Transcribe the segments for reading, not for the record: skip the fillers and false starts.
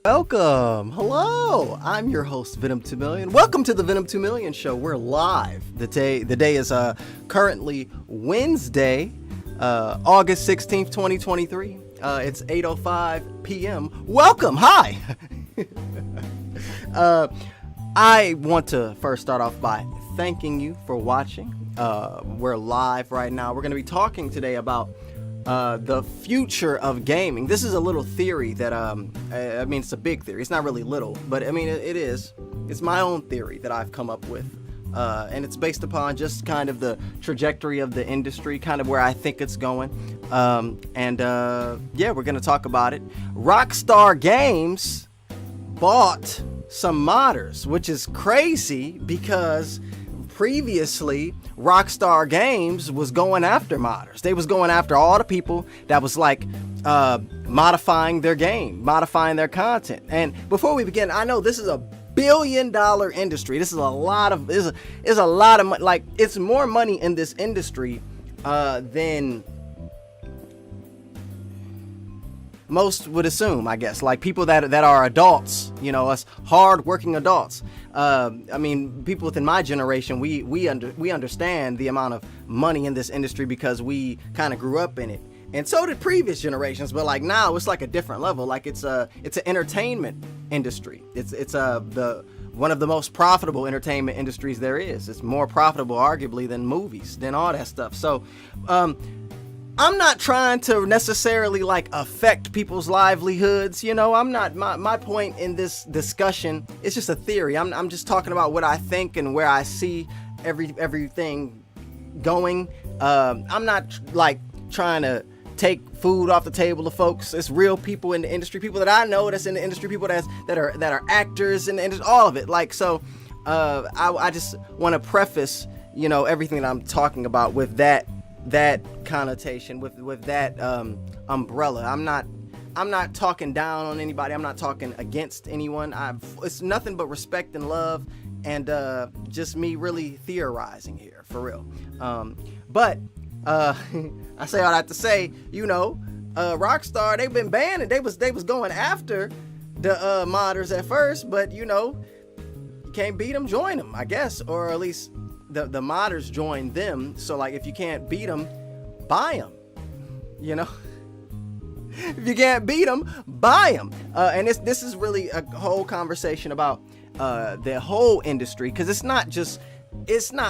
Welcome. Hello. I'm your host, Venom 2 Million. Welcome to the Venom 2 Million show. We're live. The day is currently Wednesday, August 16th, 2023. It's 8:05 p.m. Welcome. Hi. I want to first start off by thanking you for watching. We're live right now. We're going to be talking today about the future of gaming. This is a little theory that I mean, it's a big theory. It's not really little, but I mean it is. It's my own theory that I've come up with, and it's based upon just kind of the trajectory of the industry, kind of where I think it's going. Yeah, we're gonna talk about it. Rockstar Games bought some modders, which is crazy because previously Rockstar Games was going after modders. They was going after all the people that was like modifying their game, modifying their content. And before we begin, I know this is a billion-dollar industry. This is a lot of money. Like, it's more money in this industry than most would assume, I guess. Like people that are adults, you know, us hard-working adults. I mean, people within my generation, we understand the amount of money in this industry because we kind of grew up in it, and so did previous generations. But like now, it's like a different level. Like it's an entertainment industry. It's one of the most profitable entertainment industries there is. It's more profitable, arguably, than movies, than all that stuff. So, I'm not trying to necessarily like affect people's livelihoods, you know. I'm not. My point in this discussion is just a theory. I'm just talking about what I think and where I see everything going. I'm not like trying to take food off the table of folks. It's real people in the industry, people that I know that's in the industry, people that are actors in the industry, all of it. Like, so I just want to preface, you know, everything that I'm talking about with that connotation, with that umbrella. I'm not talking down on anybody. I'm not talking against anyone. It's nothing but respect and love, and just me really theorizing here, for real. But I say all that to say, you know, Rockstar, they've been banned, and they was going after the modders at first, but you know, you can't beat them, join them, I guess, or at least the modders join them. So like, if you can't beat them, buy them, you know. If you can't beat them, buy them. And this is really a whole conversation about the whole industry, because it's not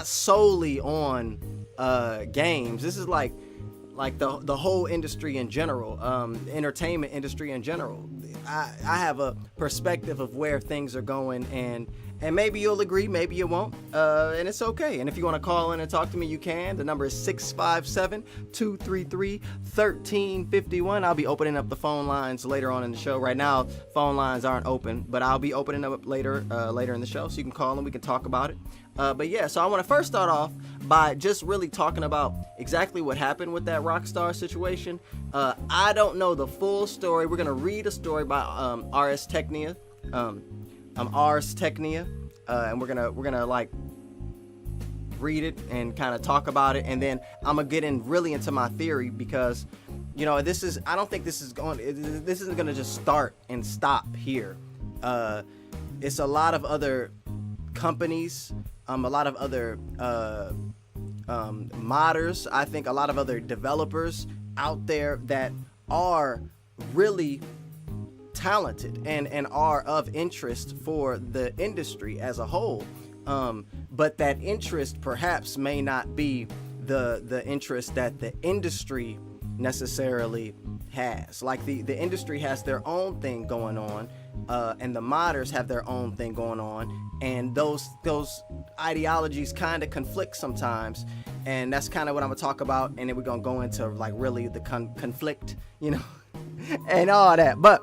solely on games. This is like the whole industry in general, entertainment industry in general. I have a perspective of where things are going, and maybe you'll agree, maybe you won't, and it's okay. And if you want to call in and talk to me, you can. The number is 657-233-1351. I'll be opening up the phone lines later on in the show. Right now, phone lines aren't open, but I'll be opening them up later in the show, so you can call and we can talk about it. But yeah, so I want to first start off by just really talking about exactly what happened with that Rockstar situation. I don't know the full story. We're going to read a story by Ars Technica. Ars Technica, and we're gonna like read it and kind of talk about it, and then I'm gonna get really into my theory, because you know, I don't think this isn't gonna just start and stop here. It's a lot of other companies, a lot of other modders, I think a lot of other developers out there that are really talented and are of interest for the industry as a whole, but that interest perhaps may not be the interest that the industry necessarily has. Like the industry has their own thing going on, and the modders have their own thing going on, and those ideologies kind of conflict sometimes, and that's kind of what I'm gonna talk about, and then we're gonna go into like really the conflict, you know, and all that. But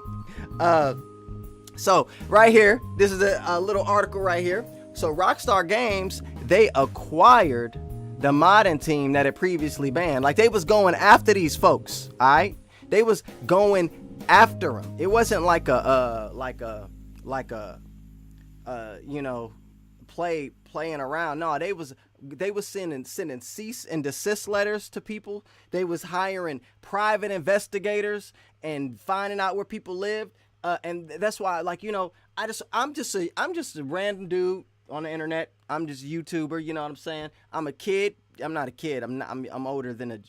so right here, this is a little article right here. So Rockstar Games, they acquired the modding team that had previously banned. Like, they was going after these folks, all right? They was going after them. It wasn't like a you know, playing around. No, they was sending cease and desist letters to people. They was hiring private investigators and finding out where people lived. And that's why, like, I'm just a random dude on the internet. I'm just a YouTuber. You know what I'm saying? I'm a kid. I'm not a kid. I'm older than a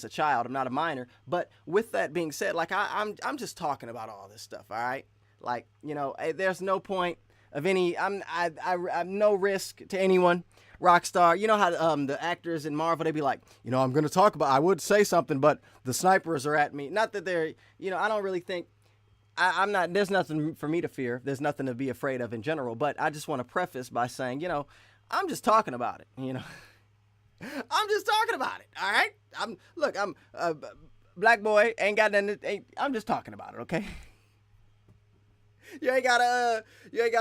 child. I'm not a minor. But with that being said, like, I'm just talking about all this stuff. All right. Like, there's no point of any. I'm no risk to anyone. Rockstar, you know how the actors in Marvel, they be like, I'm gonna talk about. I would say something, but the snipers are at me. Not that they're, I don't really think. I'm not. There's nothing for me to fear. There's nothing to be afraid of in general. But I just want to preface by saying, I'm just talking about it. I'm just talking about it. All right. I'm a black boy. Ain't got nothing. I'm just talking about it. Okay. You ain't gotta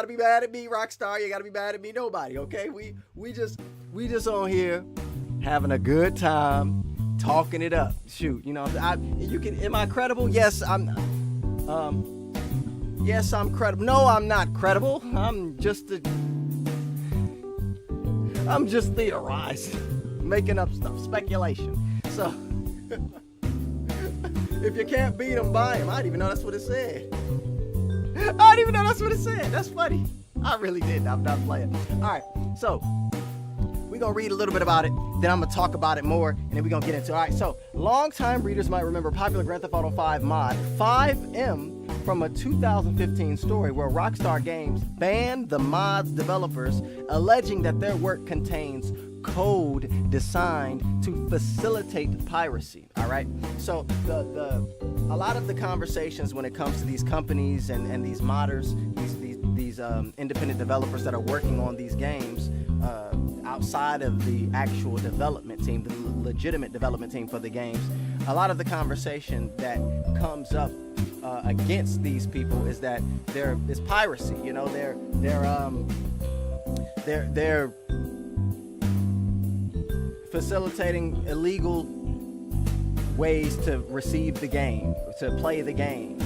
be mad at me, Rockstar. You ain't gotta be mad at me, nobody. Okay. We just on here having a good time, talking it up. Shoot. Am I credible? Yes, Yes, I'm credible. No, I'm not credible. I'm just theorizing, making up stuff, speculation. So, if you can't beat them, buy them. I didn't even know that's what it said. That's funny. I really did. I'm not playing. All right, so we're going to read a little bit about it, then I'm going to talk about it more, and then we're going to get into it. All right, so longtime readers might remember popular Grand Theft Auto 5 mod, FiveM, from a 2015 story where Rockstar Games banned the mod's developers, alleging that their work contains code designed to facilitate piracy. All right, so a lot of the conversations when it comes to these companies and these modders, these independent developers that are working on these games, outside of the actual development team, the legitimate development team for the games, a lot of the conversation that comes up against these people is that there is piracy. They're facilitating illegal ways to receive the game, to play the game,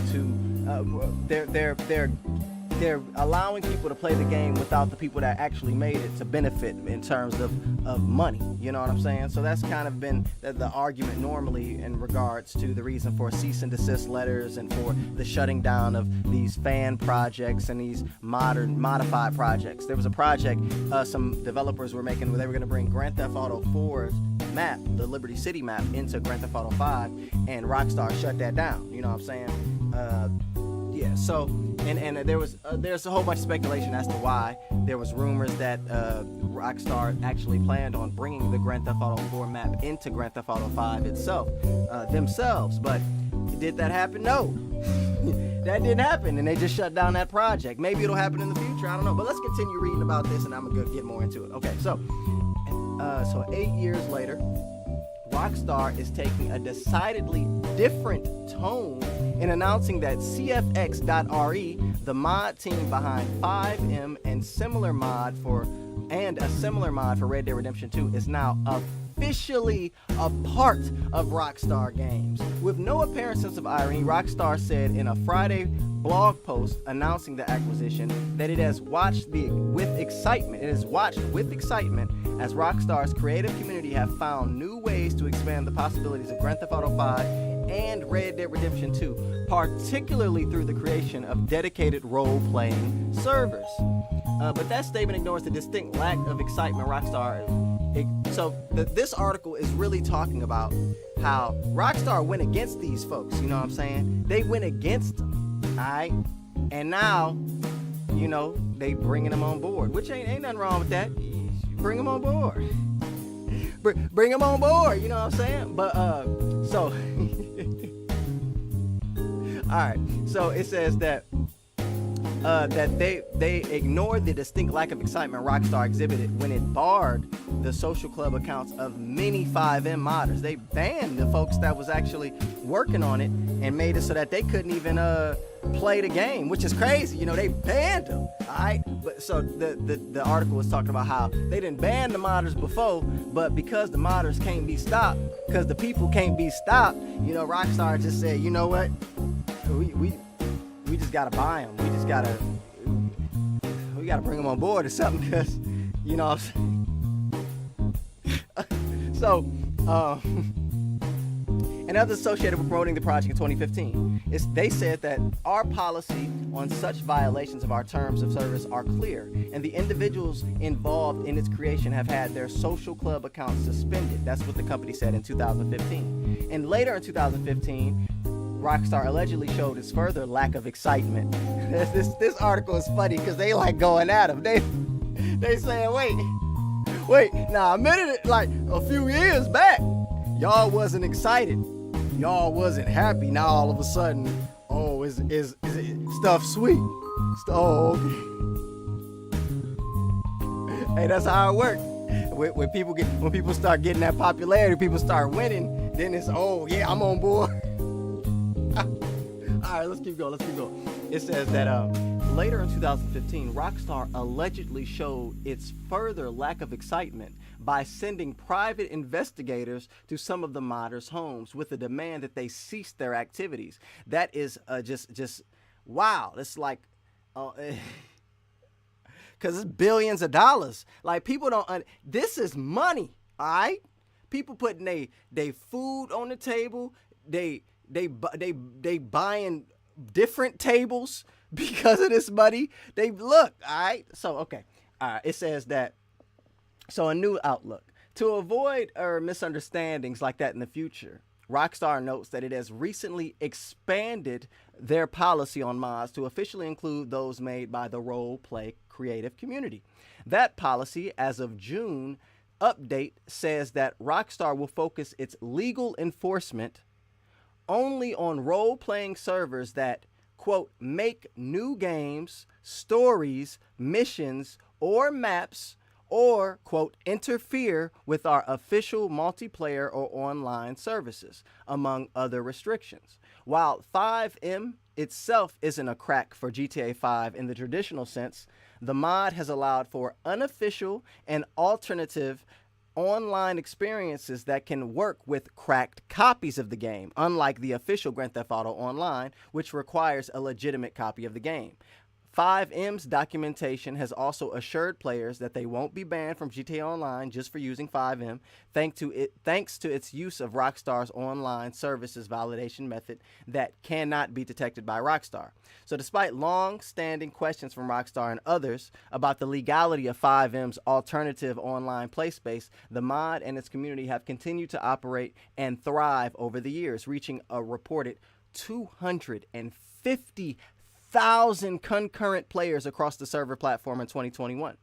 they're allowing people to play the game without the people that actually made it to benefit in terms of money. You know what I'm saying? So that's kind of been the argument normally in regards to the reason for cease and desist letters and for the shutting down of these fan projects and these modified projects. There was a project some developers were making where they were going to bring Grand Theft Auto 4's map, the Liberty City map, into Grand Theft Auto 5, and Rockstar shut that down. You know what I'm saying? Yeah, so and there's a whole bunch of speculation as to why. There was rumors that Rockstar actually planned on bringing the Grand Theft Auto 4 map into Grand Theft Auto 5 itself, themselves, but did that happen? No. That didn't happen, and they just shut down that project. Maybe it'll happen in the future, I don't know, but let's continue reading about this, and I'm gonna get more into it. Okay, so 8 years later, Rockstar is taking a decidedly different tone in announcing that Cfx.re, the mod team behind FiveM and a similar mod for Red Dead Redemption 2, is now officially a part of Rockstar Games. With no apparent sense of irony, Rockstar said in a Friday blog post announcing the acquisition that it has watched with excitement as Rockstar's creative community have found new ways to expand the possibilities of Grand Theft Auto 5 and Red Dead Redemption 2, particularly through the creation of dedicated role-playing servers. But that statement ignores the distinct lack of excitement Rockstar. This article is really talking about how Rockstar went against these folks. You know what I'm saying? They went against them. Alright, and now, they bringing them on board, which ain't nothing wrong with that. Bring them on board. Bring them on board, you know what I'm saying? But, alright, so it says that they ignored the distinct lack of excitement Rockstar exhibited when it barred the social club accounts of many FiveM modders. They banned the folks that was actually working on it and made it so that they couldn't even play the game, which is crazy. They banned them. Alright, but so the article was talking about how they didn't ban the modders before, but because the modders can't be stopped, because the people can't be stopped, Rockstar just said, you know what, we just gotta buy them. We gotta bring them on board or something, because what I'm saying. So and others associated with promoting the project in 2015. They said that our policy on such violations of our terms of service are clear, and the individuals involved in its creation have had their social club accounts suspended. That's what the company said in 2015. And later in 2015, Rockstar allegedly showed its further lack of excitement. This article is funny because they like going at them. They saying, wait, now a minute, like a few years back, y'all wasn't excited, y'all wasn't happy. Now all of a sudden, oh, is it stuff sweet? Oh, okay. Hey, that's how it works. When people start getting that popularity, people start winning. Then it's, oh yeah, I'm on board. All right, let's keep going. It says that later in 2015, Rockstar allegedly showed its further lack of excitement by sending private investigators to some of the modders' homes with the demand that they cease their activities. That is just wow. It's like, because it's billions of dollars. Like, people don't. This is money. All right, people putting they food on the table. They buying different tables because of this money. They look, all right. So okay, all right. It says that. So a new outlook to avoid misunderstandings like that in the future. Rockstar notes that it has recently expanded their policy on mods to officially include those made by the Roleplay creative community. That policy, as of June update, says that Rockstar will focus its legal enforcement only on role-playing servers that, quote, make new games, stories, missions, or maps, or, quote, interfere with our official multiplayer or online services, among other restrictions. While FiveM itself isn't a crack for GTA 5 in the traditional sense, the mod has allowed for unofficial and alternative online experiences that can work with cracked copies of the game, unlike the official Grand Theft Auto Online, which requires a legitimate copy of the game. FiveM's documentation has also assured players that they won't be banned from GTA Online just for using FiveM, thanks to its use of Rockstar's online services validation method that cannot be detected by Rockstar. So despite long-standing questions from Rockstar and others about the legality of FiveM's alternative online play space, the mod and its community have continued to operate and thrive over the years, reaching a reported 250,000 concurrent players across the server platform in 2021.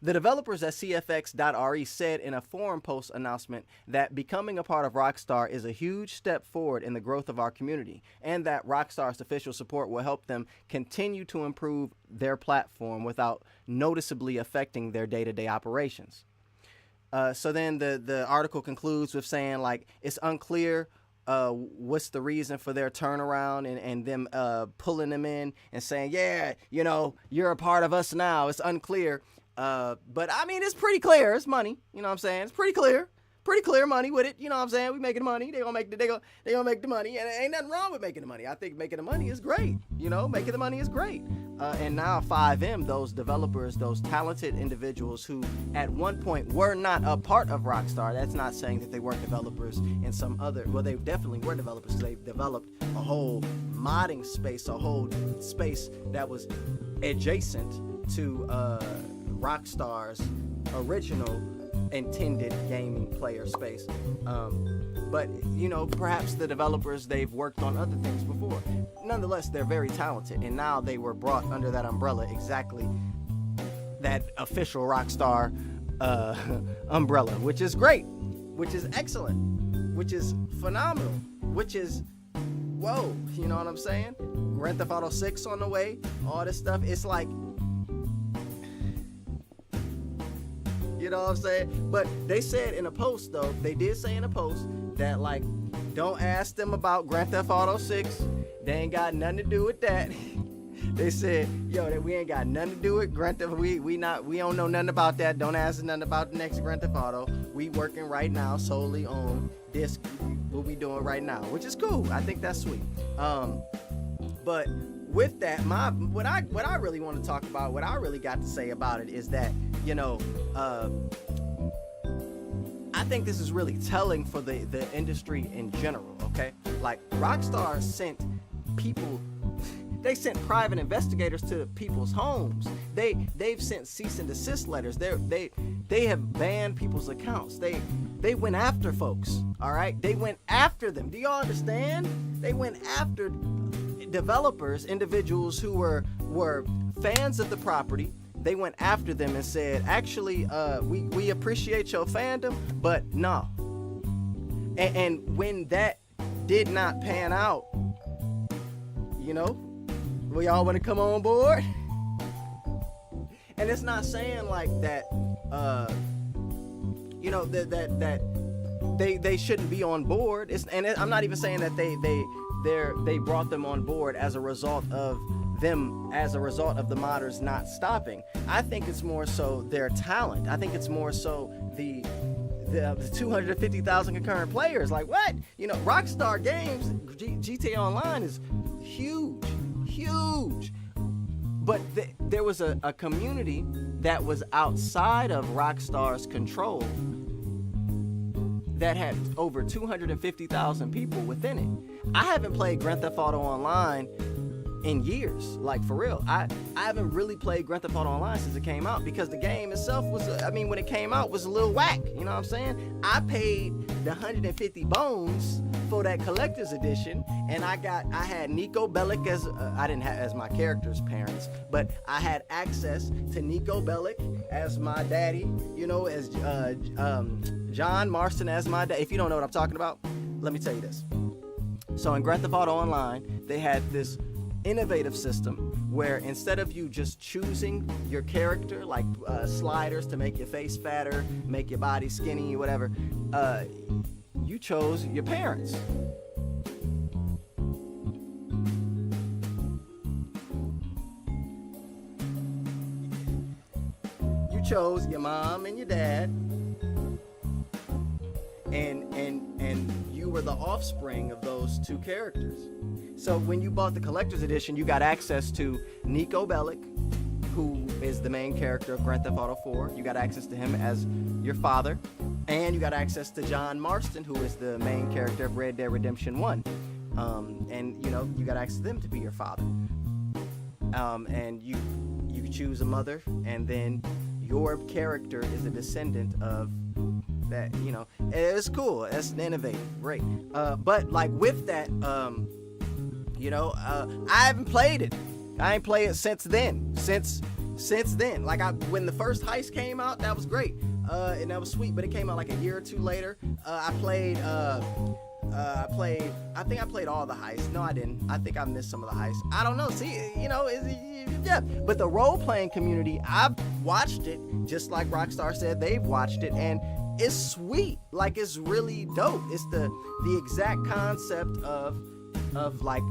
The developers at Cfx.re said in a forum post announcement that becoming a part of Rockstar is a huge step forward in the growth of our community, and that Rockstar's official support will help them continue to improve their platform without noticeably affecting their day-to-day operations. So then the article concludes with saying, like, it's unclear what's the reason for their turnaround and them pulling them in and saying, yeah, you know, you're a part of us now. It's unclear. But I mean, it's pretty clear. It's money. You know what I'm saying? It's pretty clear money with it. You know what I'm saying? We making money. They gonna make the money, and ain't nothing wrong with making the money. I think making the money is great. You know, making the money is great. And now FiveM, those developers, those talented individuals who at one point were not a part of Rockstar. That's not saying that they weren't developers in some other. Well, they definitely were developers because they developed a whole modding space, a whole space that was adjacent to Rockstar's original intended gaming player space. But, you know, perhaps the developers, they've worked on other things before. Nonetheless, they're very talented, and now they were brought under that umbrella, exactly that official Rockstar umbrella, which is great, which is excellent, which is phenomenal, which is, whoa, you know what I'm saying? Grand Theft Auto 6 on the way, all this stuff. It's like, you know what I'm saying? But they said in a post, though, they did say in a post that, like, don't ask them about Grand Theft Auto 6. They ain't got nothing to do with that. They said, yo, that we ain't got nothing to do with Grand Theft. We don't know nothing about that. Don't ask us nothing about the next Grand Theft Auto. We working right now solely on this, what we doing right now, which is cool. I think that's sweet. But with that, what I really want to talk about, what I really got to say about it is that, you know, I think this is really telling for the industry in general, okay? Like, Rockstar sent people, they sent private investigators to people's homes. They've sent cease and desist letters. They have banned people's accounts. They went after folks, all right? They went after them. Do y'all understand? They went after developers, individuals who were fans of the property. They went after them and said, actually, we appreciate your fandom, but no. And when that did not pan out, you know, we all want to come on board. And it's not saying like that, you know, that they shouldn't be on board. I'm not even saying that they brought them on board as a result of the modders not stopping. I think it's more so their talent. I think it's more so the 250,000 concurrent players. Like, what? You know, Rockstar Games, GTA Online is huge. But there was a community that was outside of Rockstar's control that had over 250,000 people within it. I haven't played Grand Theft Auto Online in years, like, for real. I haven't really played Grand Theft Auto Online since it came out, because the game itself was, when it came out, was a little whack. You know what I'm saying? I paid the 150 bones for that collector's edition, and I had Nico Bellic as I didn't have as my character's parents, but I had access to Nico Bellic as my daddy, you know, as John Marston as my dad. If you don't know what I'm talking about, let me tell you this. So in Grand Theft Auto Online, they had this innovative system where instead of you just choosing your character, like sliders to make your face fatter, make your body skinny, whatever, you chose your parents. You chose your mom and your dad, and you were the offspring of those two characters. So when you bought the collector's edition, you got access to Nico Bellic, who is the main character of Grand Theft Auto 4. You got access to him as your father, and you got access to John Marston, who is the main character of Red Dead Redemption 1. And you know, you got access to them to be your father. And you choose a mother, and then your character is a descendant of that. You know, it's cool. That's innovative, great. But like with that, you know, I haven't played it. I ain't played it since then. Since then, like when the first heist came out, that was great, and that was sweet. But it came out like a year or two later. I think I played all the heists. No, I didn't. I think I missed some of the heists. I don't know. See, you know, yeah. But the role-playing community, I've watched it, just like Rockstar said they've watched it, and it's sweet. Like, it's really dope. It's the exact concept of like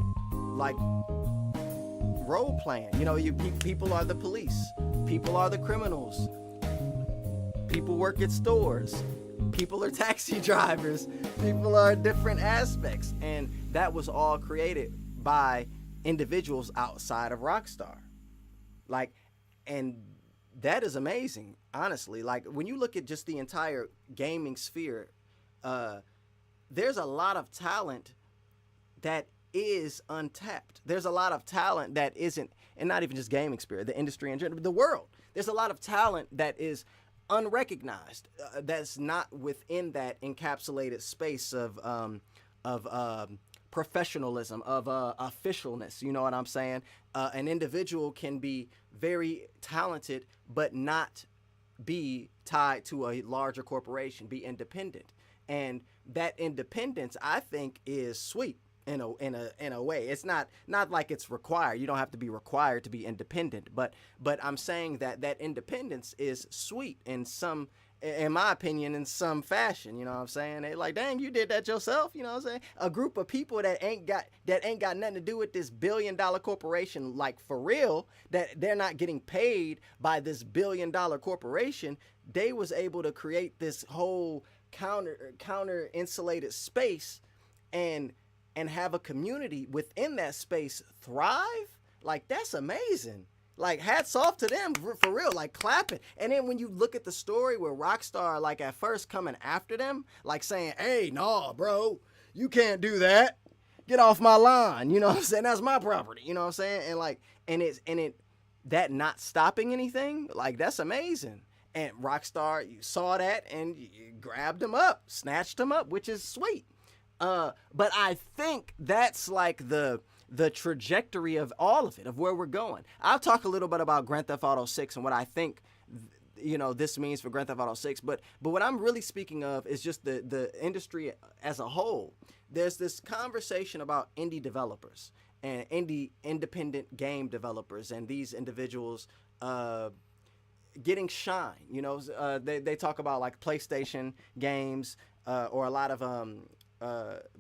role playing. You know, people are the police, people are the criminals, people work at stores, people are taxi drivers, people are different aspects, and that was all created by individuals outside of Rockstar. Like, and that is amazing, honestly. Like, when you look at just the entire gaming sphere, there's a lot of talent that is untapped. There's a lot of talent that isn't, and not even just gaming sphere, the industry in general, the world. There's a lot of talent that is unrecognized, that's not within that encapsulated space of professionalism, of officialness. You know what I'm saying? An individual can be very talented, but not be tied to a larger corporation, be independent. And that independence, I think, is sweet. In a way, it's not like it's required. You don't have to be required to be independent, but I'm saying that independence is sweet in my opinion, in some fashion. You know what I'm saying? They like, dang, you did that yourself. You know what I'm saying? A group of people that ain't got nothing to do with this billion-dollar corporation, like, for real, that they're not getting paid by this billion-dollar corporation. They was able to create this whole counter insulated space and have a community within that space thrive. Like, that's amazing. Like, hats off to them for real, like clapping. And then when you look at the story where Rockstar, like, at first coming after them, like saying, hey, nah, bro, you can't do that. Get off my line. You know what I'm saying? That's my property. You know what I'm saying? And like, that not stopping anything, like, that's amazing. And Rockstar, you saw that and you grabbed them up, snatched them up, which is sweet. But I think that's like the trajectory of all of it, of where we're going. I'll talk a little bit about Grand Theft Auto 6 and what I think, this means for Grand Theft Auto 6. But what I'm really speaking of is just the industry as a whole. There's this conversation about indie developers and independent game developers and these individuals getting shine. They talk about like PlayStation games or a lot of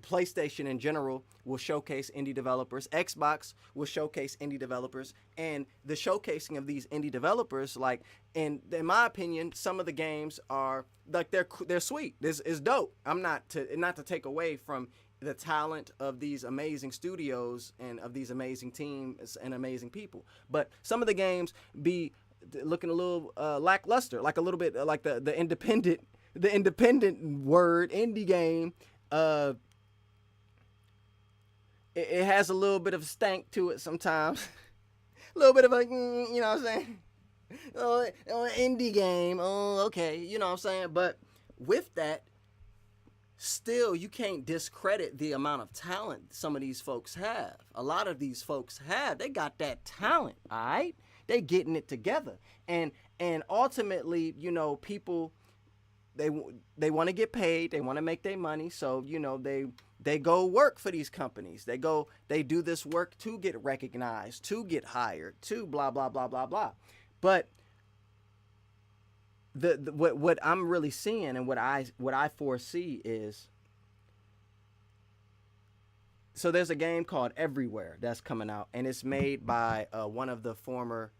PlayStation in general will showcase indie developers. Xbox will showcase indie developers, and the showcasing of these indie developers, like, in my opinion, some of the games are like they're sweet. This is dope. I'm not to take away from the talent of these amazing studios and of these amazing teams and amazing people, but some of the games be looking a little lackluster, like a little bit like the independent word indie game. It has a little bit of stank to it sometimes. A little bit of a, you know what I'm saying? Oh, indie game. Oh, okay. You know what I'm saying? But with that, still, you can't discredit the amount of talent some of these folks have. A lot of these folks they got that talent, all right? They getting it together. And ultimately, people, they want to get paid. They want to make their money. So, they go work for these companies. They do this work to get recognized, to get hired, to blah, blah, blah, blah, blah. But what I'm really seeing and what I foresee is, so there's a game called Everywhere that's coming out, and it's made by one of the former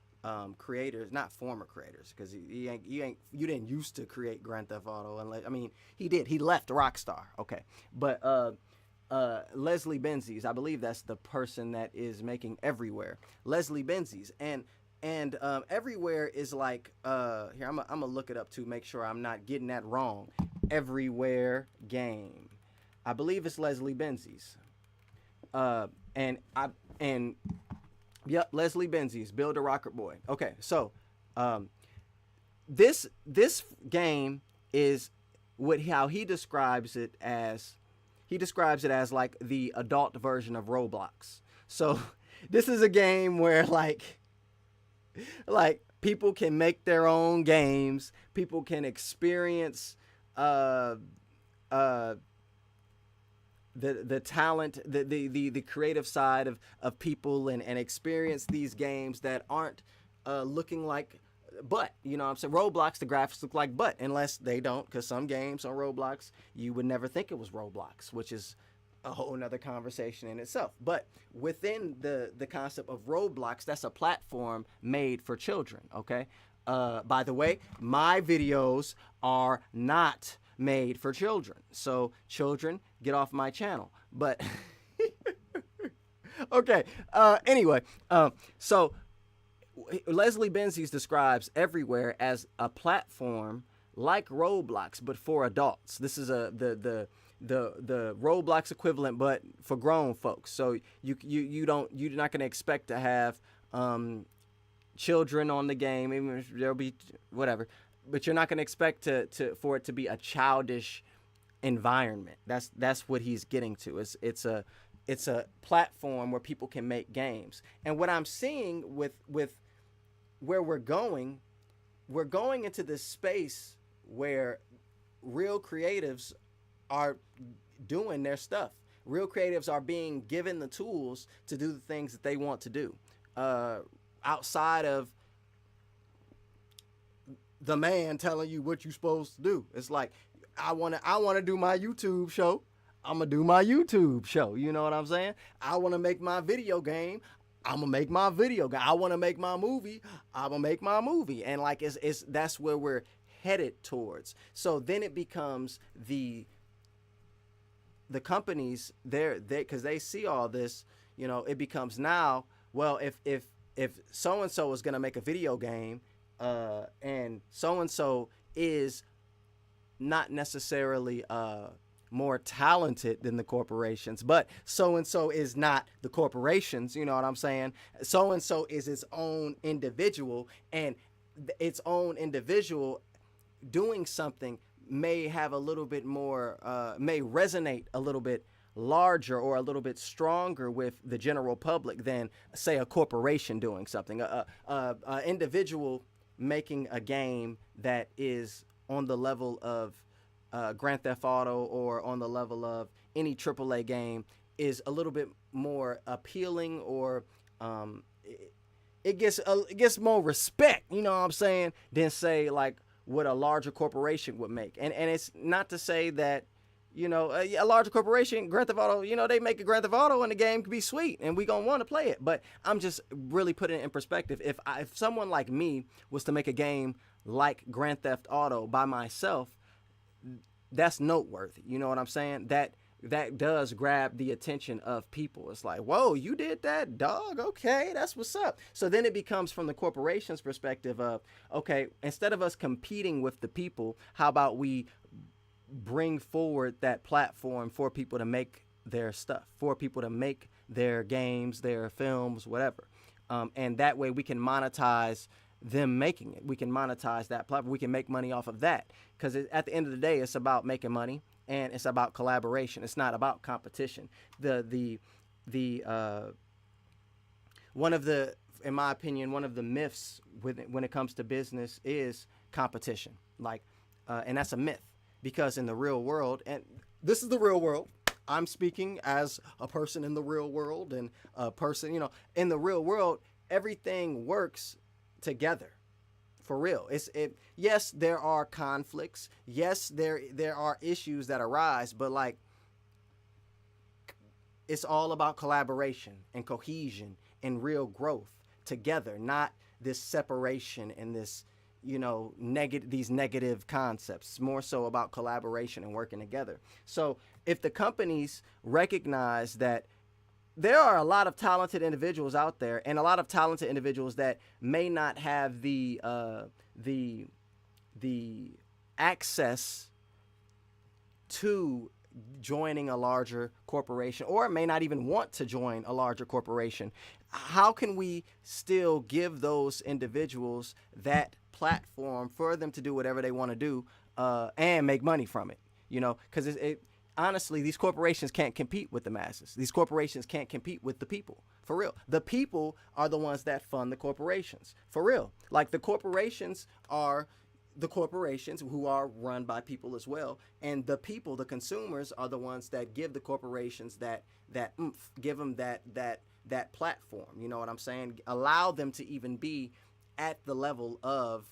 creators, not former creators, because you didn't used to create Grand Theft Auto, unless, I mean, he did. He left Rockstar, okay, but Leslie Benzies, I believe that's the person that is making Everywhere. Leslie Benzies, and Everywhere is like here, I'm gonna look it up to make sure I'm not getting that wrong. Everywhere game, I believe it's Leslie Benzies, Yep, Leslie Benzies, Build a Rocket Boy. Okay, so this game is how he describes it as. He describes it as like the adult version of Roblox. So this is a game where like people can make their own games. People can experience the talent, the creative side of people and experience these games that aren't looking like butt. You know what I'm saying? Roblox, the graphics look like butt, unless they don't, because some games on Roblox, you would never think it was Roblox, which is a whole nother conversation in itself. But within the concept of Roblox, that's a platform made for children, okay? By the way, my videos are not made for children. So children, get off my channel. But okay. Anyway, so Leslie Benzies describes Everywhere as a platform like Roblox, but for adults. This is the Roblox equivalent, but for grown folks. So you're not going to expect to have children on the game. Even if there'll be whatever, but you're not going to expect for it to be a childish environment. That's what he's getting to. It's a platform where people can make games. And what I'm seeing with where we're going into this space where real creatives are doing their stuff. Real creatives are being given the tools to do the things that they want to do, outside of the man telling you what you're supposed to do. It's like, I want to do my YouTube show. I'm going to do my YouTube show. You know what I'm saying? I want to make my video game. I'm going to make my video game. I want to make my movie. I'm going to make my movie. And like, that's where we're headed towards. So then it becomes the companies there, because they see all this, it becomes now, well, if if so and so is gonna make a video game, and so is not necessarily more talented than the corporations, but so is not the corporations. You know what I'm saying? So is its own individual, and its own individual doing something may have a little bit more, may resonate a little bit larger or a little bit stronger with the general public than, say, a corporation doing something. A individual making a game that is on the level of Grand Theft Auto or on the level of any AAA game is a little bit more appealing, or it gets more respect, you know what I'm saying, than, say, like what a larger corporation would make. And it's not to say that, you know, a larger corporation, Grand Theft Auto, you know, they make a Grand Theft Auto and the game could be sweet and we gonna want to play it. But I'm just really putting it in perspective. If someone like me was to make a game like Grand Theft Auto by myself, that's noteworthy. You know what I'm saying? That does grab the attention of people. It's like, whoa, you did that, dog? Okay, that's what's up. So then it becomes, from the corporation's perspective of, okay, instead of us competing with the people, how about we bring forward that platform for people to make their stuff, for people to make their games, their films, whatever. And that way we can monetize them making it. We can monetize that platform. We can make money off of that. Because at the end of the day, it's about making money and it's about collaboration. It's not about competition. One of the, in my opinion, one of the myths when it comes to business is competition. Like, and that's a myth. Because in the real world, and this is the real world, I'm speaking as a person in the real world, and a person, you know, in the real world, everything works together, for real. Yes, there are conflicts. Yes, there are issues that arise, but like, it's all about collaboration and cohesion and real growth together, not this separation and this, you know, these negative concepts. It's more so about collaboration and working together. So if the companies recognize that there are a lot of talented individuals out there, and a lot of talented individuals that may not have the access to joining a larger corporation, or may not even want to join a larger corporation, how can we still give those individuals that platform for them to do whatever they want to do, and make money from it? You know, because honestly, these corporations can't compete with the masses. These corporations can't compete with the people, for real. The people are the ones that fund the corporations, for real. Like, the corporations are the corporations who are run by people as well, and the people, the consumers, are the ones that give the corporations that oomph, give them that platform. You know what I'm saying? Allow them to even be at the level of,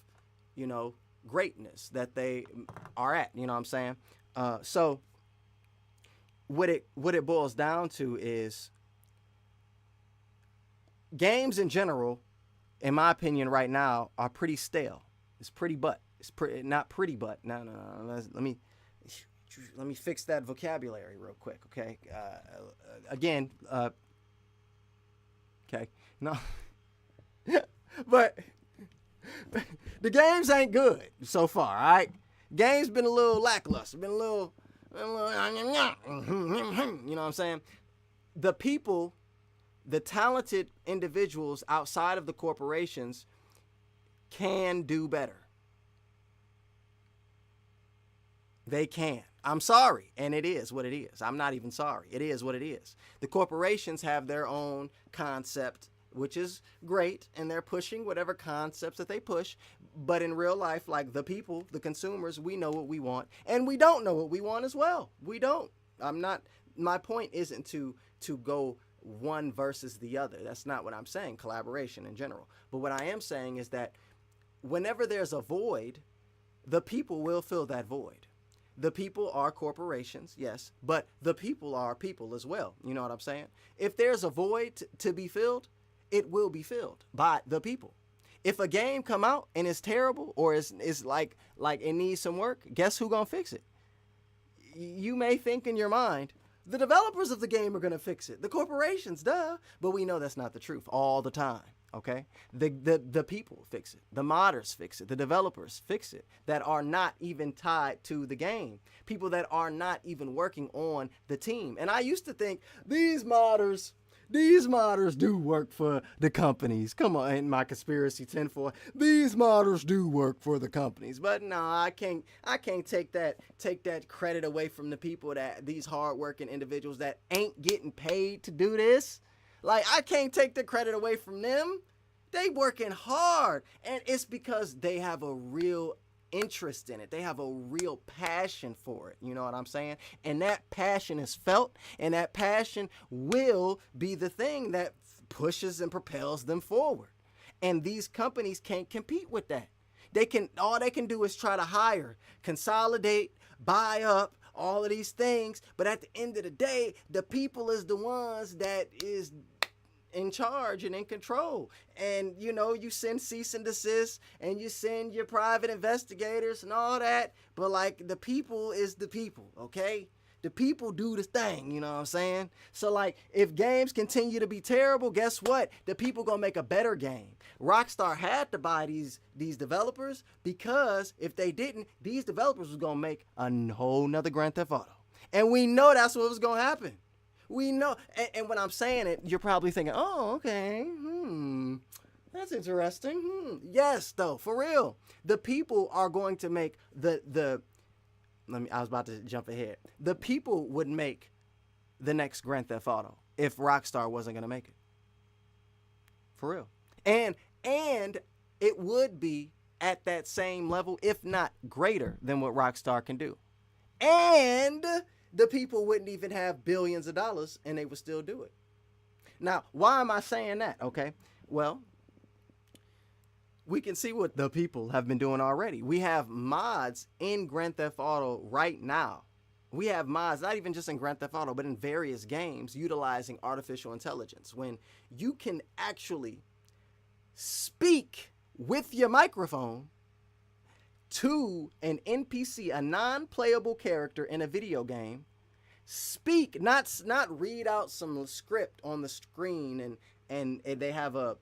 you know, greatness that they are at. You know what I'm saying? So what it boils down to is, games in general, in my opinion, right now, are pretty stale. It's pretty butt. It's not pretty butt. No. Let me fix that vocabulary real quick. Okay. Again. Okay. No. But the games ain't good so far. All right. Games been a little lackluster. Been a little. You know what I'm saying? The people, the talented individuals outside of the corporations, can do better. They can. I'm sorry. And it is what it is. I'm not even sorry. It is what it is. The corporations have their own concept, which is great, and they're pushing whatever concepts that they push. But in real life, like, the people, the consumers, we know what we want, and we don't know what we want as well. We don't. My point isn't to go one versus the other. That's not what I'm saying, collaboration in general. But what I am saying is that whenever there's a void, the people will fill that void. The people are corporations, yes, but the people are people as well. You know what I'm saying? If there's a void to be filled, it will be filled by the people. If a game come out and it's terrible, or it's like it needs some work, guess who gonna fix it? You may think in your mind, the developers of the game are gonna fix it. The corporations, duh. But we know that's not the truth all the time. Okay, the people fix it, the modders fix it, the developers fix it that are not even tied to the game, people that are not even working on the team. And I used to think these modders do work for the companies. Come on, in my conspiracy tinfoil, these modders do work for the companies. But no, I can't take that credit away from the people, that these hardworking individuals that ain't getting paid to do this. Like, I can't take the credit away from them. They working hard, and it's because they have a real interest in it. They have a real passion for it. You know what I'm saying? And that passion is felt, and that passion will be the thing that pushes and propels them forward. And these companies can't compete with that. All they can do is try to hire, consolidate, buy up, all of these things, but at the end of the day, the people is the ones that is in charge and in control. And you send cease and desist, and you send your private investigators and all that, but like, the people is the people, okay? The people do this thing, you know what I'm saying? So like, if games continue to be terrible, guess what? The people gonna make a better game. Rockstar had to buy these developers, because if they didn't, these developers was gonna make a whole nother Grand Theft Auto. And we know that's what was gonna happen. We know, and when I'm saying it, you're probably thinking, oh, okay, that's interesting. Yes, though, for real. The people are going to make I was about to jump ahead. The people would make the next Grand Theft Auto if Rockstar wasn't going to make it. For real. And it would be at that same level, if not greater, than what Rockstar can do. And the people wouldn't even have billions of dollars, and they would still do it. Now, why am I saying that? Okay, well, we can see what the people have been doing already. We have mods in Grand Theft Auto right now. We have mods, not even just in Grand Theft Auto, but in various games, utilizing artificial intelligence. When you can actually speak with your microphone to an NPC, a non-playable character in a video game, speak, not read out some script on the screen, and they have a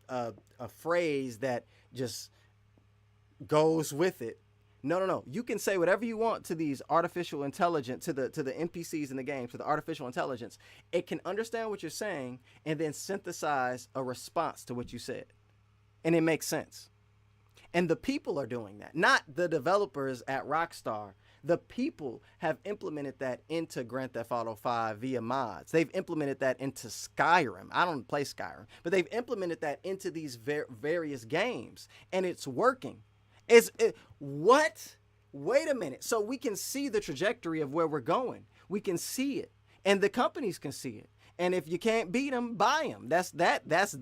phrase that just goes with it. No. You can say whatever you want to these artificial intelligence, to the NPCs in the game, to the artificial intelligence. It can understand what you're saying and then synthesize a response to what you said. And it makes sense. And the people are doing that, not the developers at Rockstar. The people have implemented that into Grand Theft Auto 5 via mods. They've implemented that into Skyrim. I don't play Skyrim, but they've implemented that into these various games, and it's working. What? Wait a minute. So we can see the trajectory of where we're going. We can see it, and the companies can see it. And if you can't beat them, buy them. That's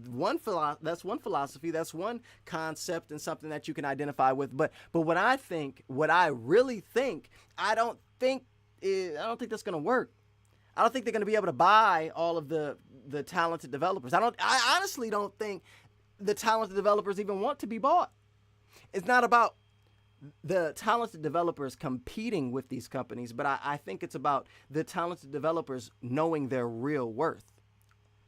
one philosophy. That's one concept, and something that you can identify with. But what I really think, I don't think that's gonna work. I don't think they're gonna be able to buy all of the talented developers. I honestly don't think the talented developers even want to be bought. It's not about the talented developers competing with these companies, but I think it's about the talented developers knowing their real worth.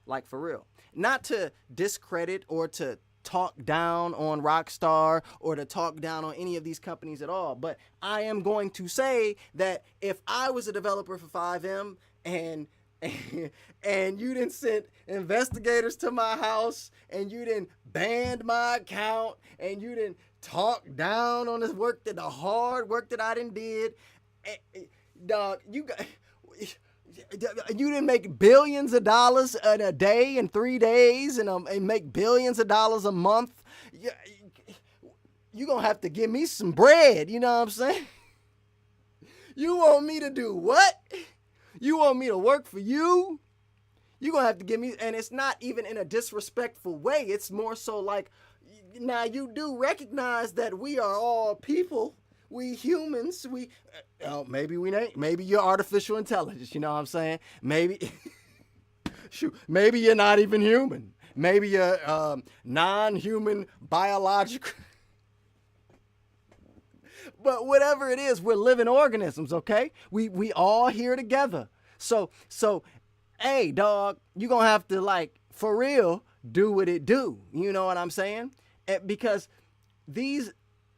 Like, for real. Not to discredit or to talk down on Rockstar or to talk down on any of these companies at all, but I am going to say that if I was a developer for FiveM and you didn't send investigators to my house, and you didn't ban my account, and you didn't talk down on the hard work that I did, dog, you didn't make billions of dollars in a day, in 3 days, and make billions of dollars a month. You gonna have to give me some bread, you know what I'm saying? You want me to do what? You want me to work for you? You're going to have to give me, and it's not even in a disrespectful way. It's more so like, now you do recognize that we are all people. We humans. Maybe you're artificial intelligence. You know what I'm saying? Maybe, maybe you're not even human. Maybe you're non-human biological. But whatever it is, we're living organisms, okay? We all here together. So, hey, dog, you're going to have to, like, for real, do what it do. You know what I'm saying? Because these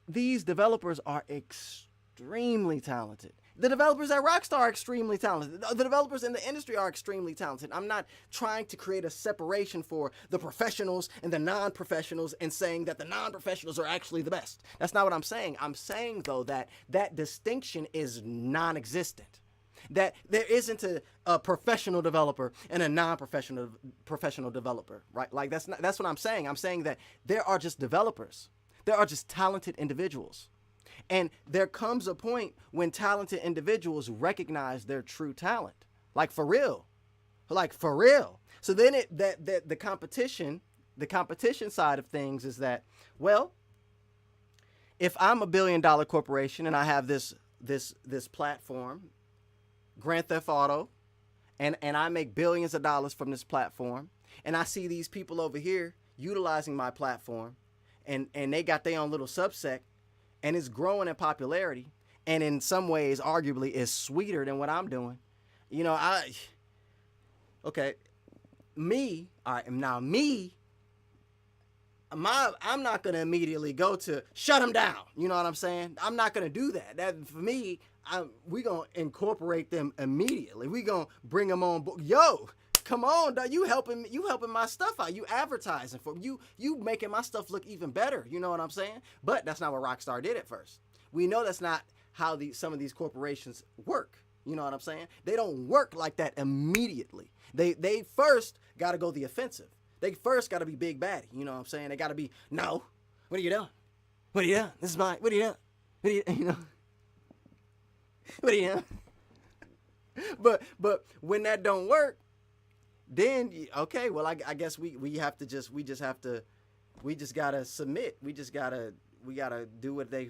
developers are extremely talented. The developers at Rockstar are extremely talented. The developers in the industry are extremely talented. I'm not trying to create a separation for the professionals and the non-professionals and saying that the non-professionals are actually the best. That's not what I'm saying. I'm saying, though, that that distinction is non-existent. That there isn't a professional developer and a non-professional developer, right? Like that's what I'm saying. I'm saying that there are just developers. There are just talented individuals. And there comes a point when talented individuals recognize their true talent. Like for real. Like for real. So then the competition side of things is that, well, if I'm a $1 billion corporation and I have this platform, Grand Theft Auto, and I make billions of dollars from this platform, and I see these people over here utilizing my platform, and they got their own little subsect, and it's growing in popularity, and in some ways, arguably, is sweeter than what I'm doing. You know, I'm not gonna immediately go to shut them down. You know what I'm saying? I'm not gonna do that. That for me, we gonna incorporate them immediately. We gonna bring them on board. Yo, come on, dog. You helping my stuff out. You advertising for me. You making my stuff look even better. You know what I'm saying? But that's not what Rockstar did at first. We know that's not how some of these corporations work. You know what I'm saying? They don't work like that immediately. They first got to go the offensive. They first got to be big baddie. You know what I'm saying? They got to be, no, what are you doing? What are you doing? This is mine. What are you doing? What are you know? What are you doing? But when that don't work, then okay, well I guess we just gotta submit. We gotta do what they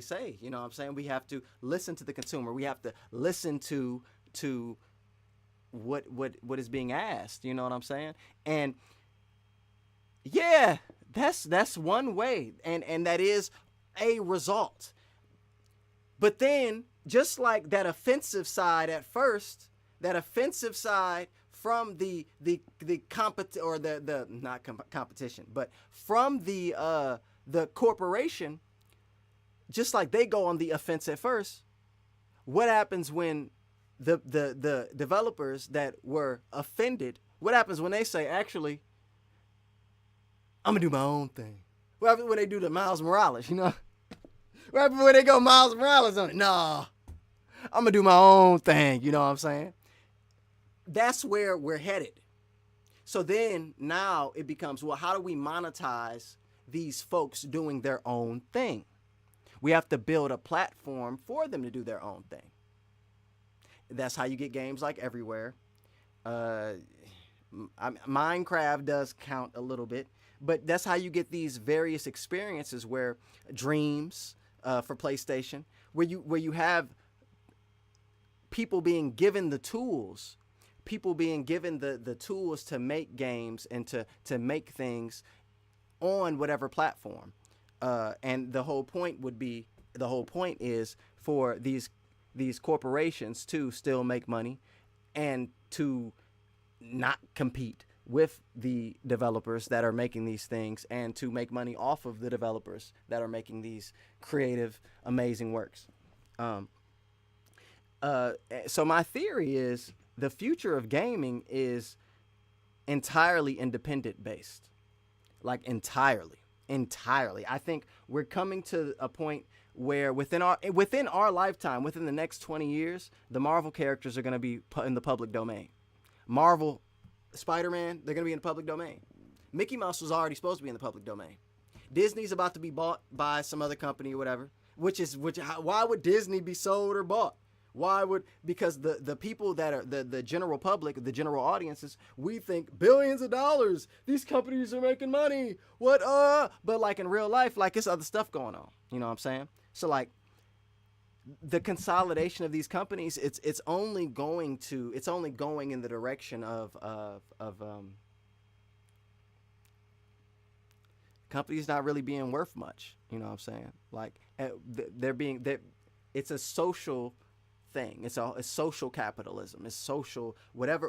say. You know what I'm saying? We have to listen to the consumer. We have to listen to what is being asked. You know what I'm saying? And yeah, that's one way, and that is a result. But then, just like that offensive side at first, that offensive side from the competition, but from the corporation, just like they go on the offense at first, what happens when the developers that were offended, what happens when they say, actually, I'm gonna do my own thing? What happens when they do the Miles Morales, you know? What happens when they go Miles Morales on it? Nah, I'm gonna do my own thing, you know what I'm saying? That's where we're headed. So then now it becomes, well, how do we monetize these folks doing their own thing? We have to build a platform for them to do their own thing. That's how you get games like Everywhere. Minecraft does count a little bit, but that's how you get these various experiences where Dreams for PlayStation, where you have people being given the tools, the tools to make games and to make things on whatever platform. And the whole point is for these corporations to still make money and to not compete with the developers that are making these things, and to make money off of the developers that are making these creative, amazing works. So my theory is the future of gaming is entirely independent based. Like entirely. I think we're coming to a point where within our lifetime, within the next 20 years, the Marvel characters are going to be in the public domain. Marvel, Spider-Man, they're going to be in the public domain. Mickey Mouse was already supposed to be in the public domain. Disney's about to be bought by some other company or whatever. Why would Disney be sold or bought? Because the people that are the general public, the general audiences, we think billions of dollars. These companies are making money. But like in real life, like it's other stuff going on. You know what I'm saying? So like the consolidation of these companies, it's only going in the direction of companies not really being worth much. You know what I'm saying? Like it's a social thing. It's social capitalism. It's social whatever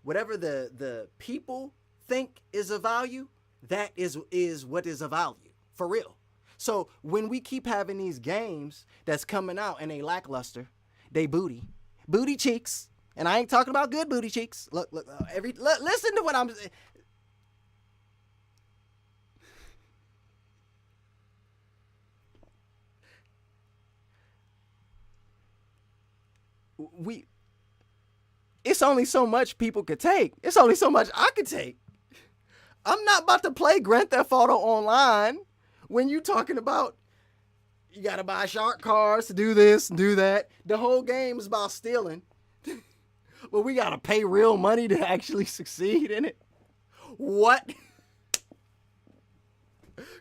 whatever the people think is of value, that is what is of value for real. So when we keep having these games that's coming out and they lackluster, they booty cheeks, and I ain't talking about good booty cheeks. Look, listen to what I'm saying. It's only so much people could take. It's only so much I could take. I'm not about to play Grand Theft Auto online when you talking about you gotta buy shark cards to do this and do that. The whole game is about stealing. But we gotta pay real money to actually succeed in it. What?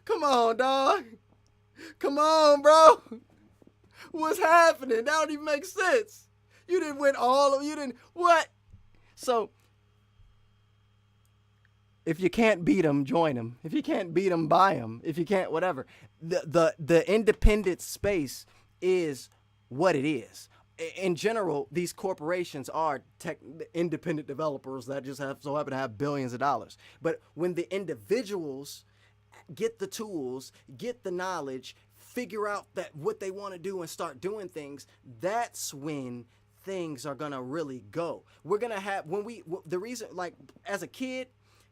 Come on, dog. Come on, bro. What's happening? That don't even make sense. You didn't win all of you didn't what? So if you can't beat them, join them. If you can't beat them, buy them. If you can't, whatever. The independent space is what it is. In general, these corporations are independent developers that just so happen to have billions of dollars. But when the individuals get the tools, get the knowledge, figure out that what they want to do and start doing things, that's when things are gonna really go. We're gonna have the reason, like as a kid,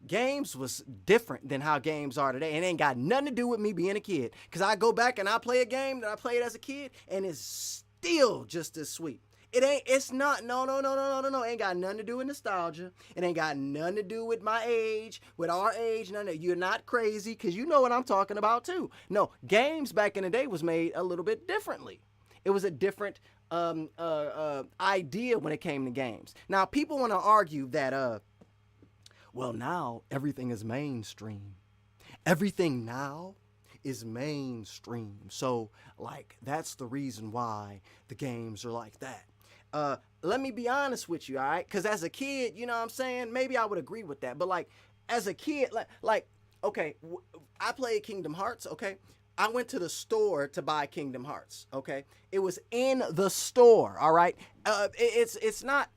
games was different than how games are today. It ain't got nothing to do with me being a kid, because I go back and I play a game that I played as a kid and it's still just as sweet. It's not, no. It ain't got nothing to do with nostalgia. It ain't got nothing to do with my age, with our age. No, you're not crazy, because you know what I'm talking about too. No, games back in the day was made a little bit differently. It was a different idea when it came to games. Now, people want to argue that, well, now everything is mainstream. Everything now is mainstream. So, like, that's the reason why the games are like that. Let me be honest with you, all right? Because as a kid, you know what I'm saying? Maybe I would agree with that. But, like, as a kid, okay, I played Kingdom Hearts, okay? I went to the store to buy Kingdom Hearts, okay? It was in the store, all right? It's not...